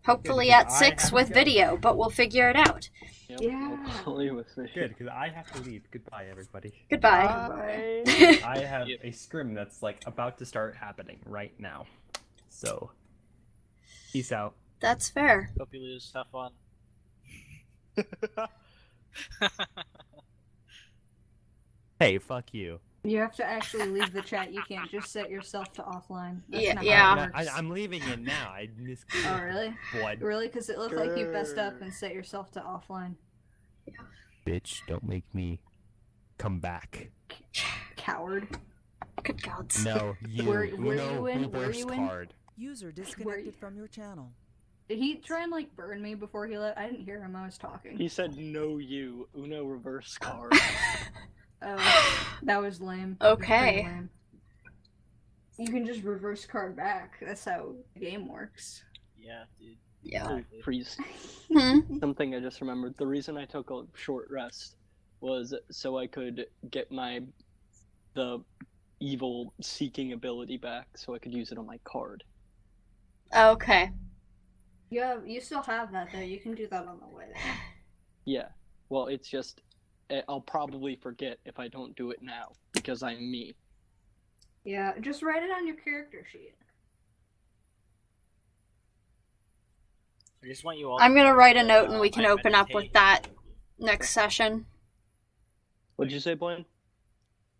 Hopefully Good, at because I 6 have with to go. video, but we'll figure it out. Yep, Yeah. hopefully with me. Good, because I have to leave. Goodbye, everybody. Goodbye. Bye. I have Yep. a scrim that's like about to start happening right now. So, peace out. That's fair. Hope you lose. Have fun. Hey, fuck you. You have to actually leave the chat. You can't just set yourself to offline. That's Yeah, not yeah. how it works. I'm leaving it now. I missed Oh, really? blood. Really? Because it looked like you messed up and set yourself to offline. Bitch, don't make me come back. Coward. Good gods. No, you. Were you Uno in? Were reverse you in? card. User disconnected from your channel. Did he try and like burn me before he left? I didn't hear him. I was talking. He said no you. Uno reverse card. Oh, that was lame. That was pretty Okay. lame. You can just reverse card back. That's how the game works. Yeah, dude. Yeah. Oh, freeze. Hmm. Something I just remembered. The reason I took a short rest was so I could get the evil seeking ability back, so I could use it on my card. Okay. You still have that though. You can do that on the way there. Yeah. Well, it's just I'll probably forget if I don't do it now because I'm me. Yeah, just write it on your character sheet. I just want you all. I'm to gonna know write a that, note and we can I open up meditate with in that igloo. next session. What'd you say, Blaine?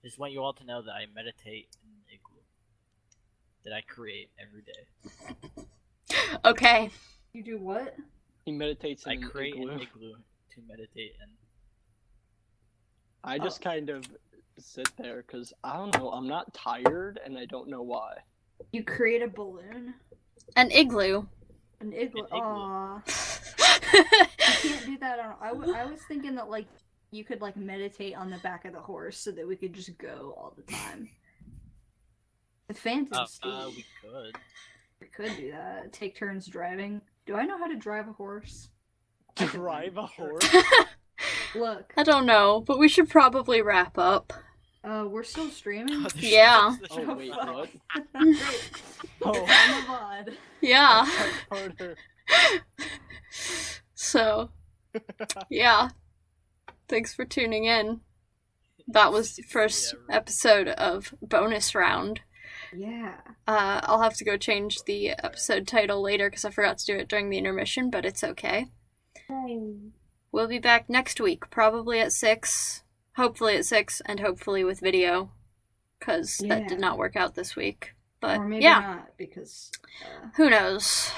I just want you all to know that I meditate in an igloo that I create every day. Okay. You do what? He meditates in I an create igloo. an igloo to meditate in. I just kind of sit there because I don't know. I'm not tired, and I don't know why. You create a balloon? An igloo. An igloo? An igloo. Aww. You can't do that on... I was thinking that, like, you could, like, meditate on the back of the horse so that we could just go all the time. The Phantom Steed. We could. We could do that. Take turns driving. Do I know how to drive a horse? Drive a horse? Look, I don't know, but we should probably wrap up. we're still streaming? Yeah. Oh wait, fuck. what? Great. Oh, I'm a VOD. Yeah. harder. So, yeah. Thanks for tuning in. That was the first Yeah, right. episode of Bonus Round. Yeah. I'll have to go change the episode title later because I forgot to do it during the intermission, but it's okay. We'll be back next week, probably at 6. Hopefully at 6, and hopefully with video. Because that Yeah. did not work out this week. But Or maybe yeah, not, because... who knows?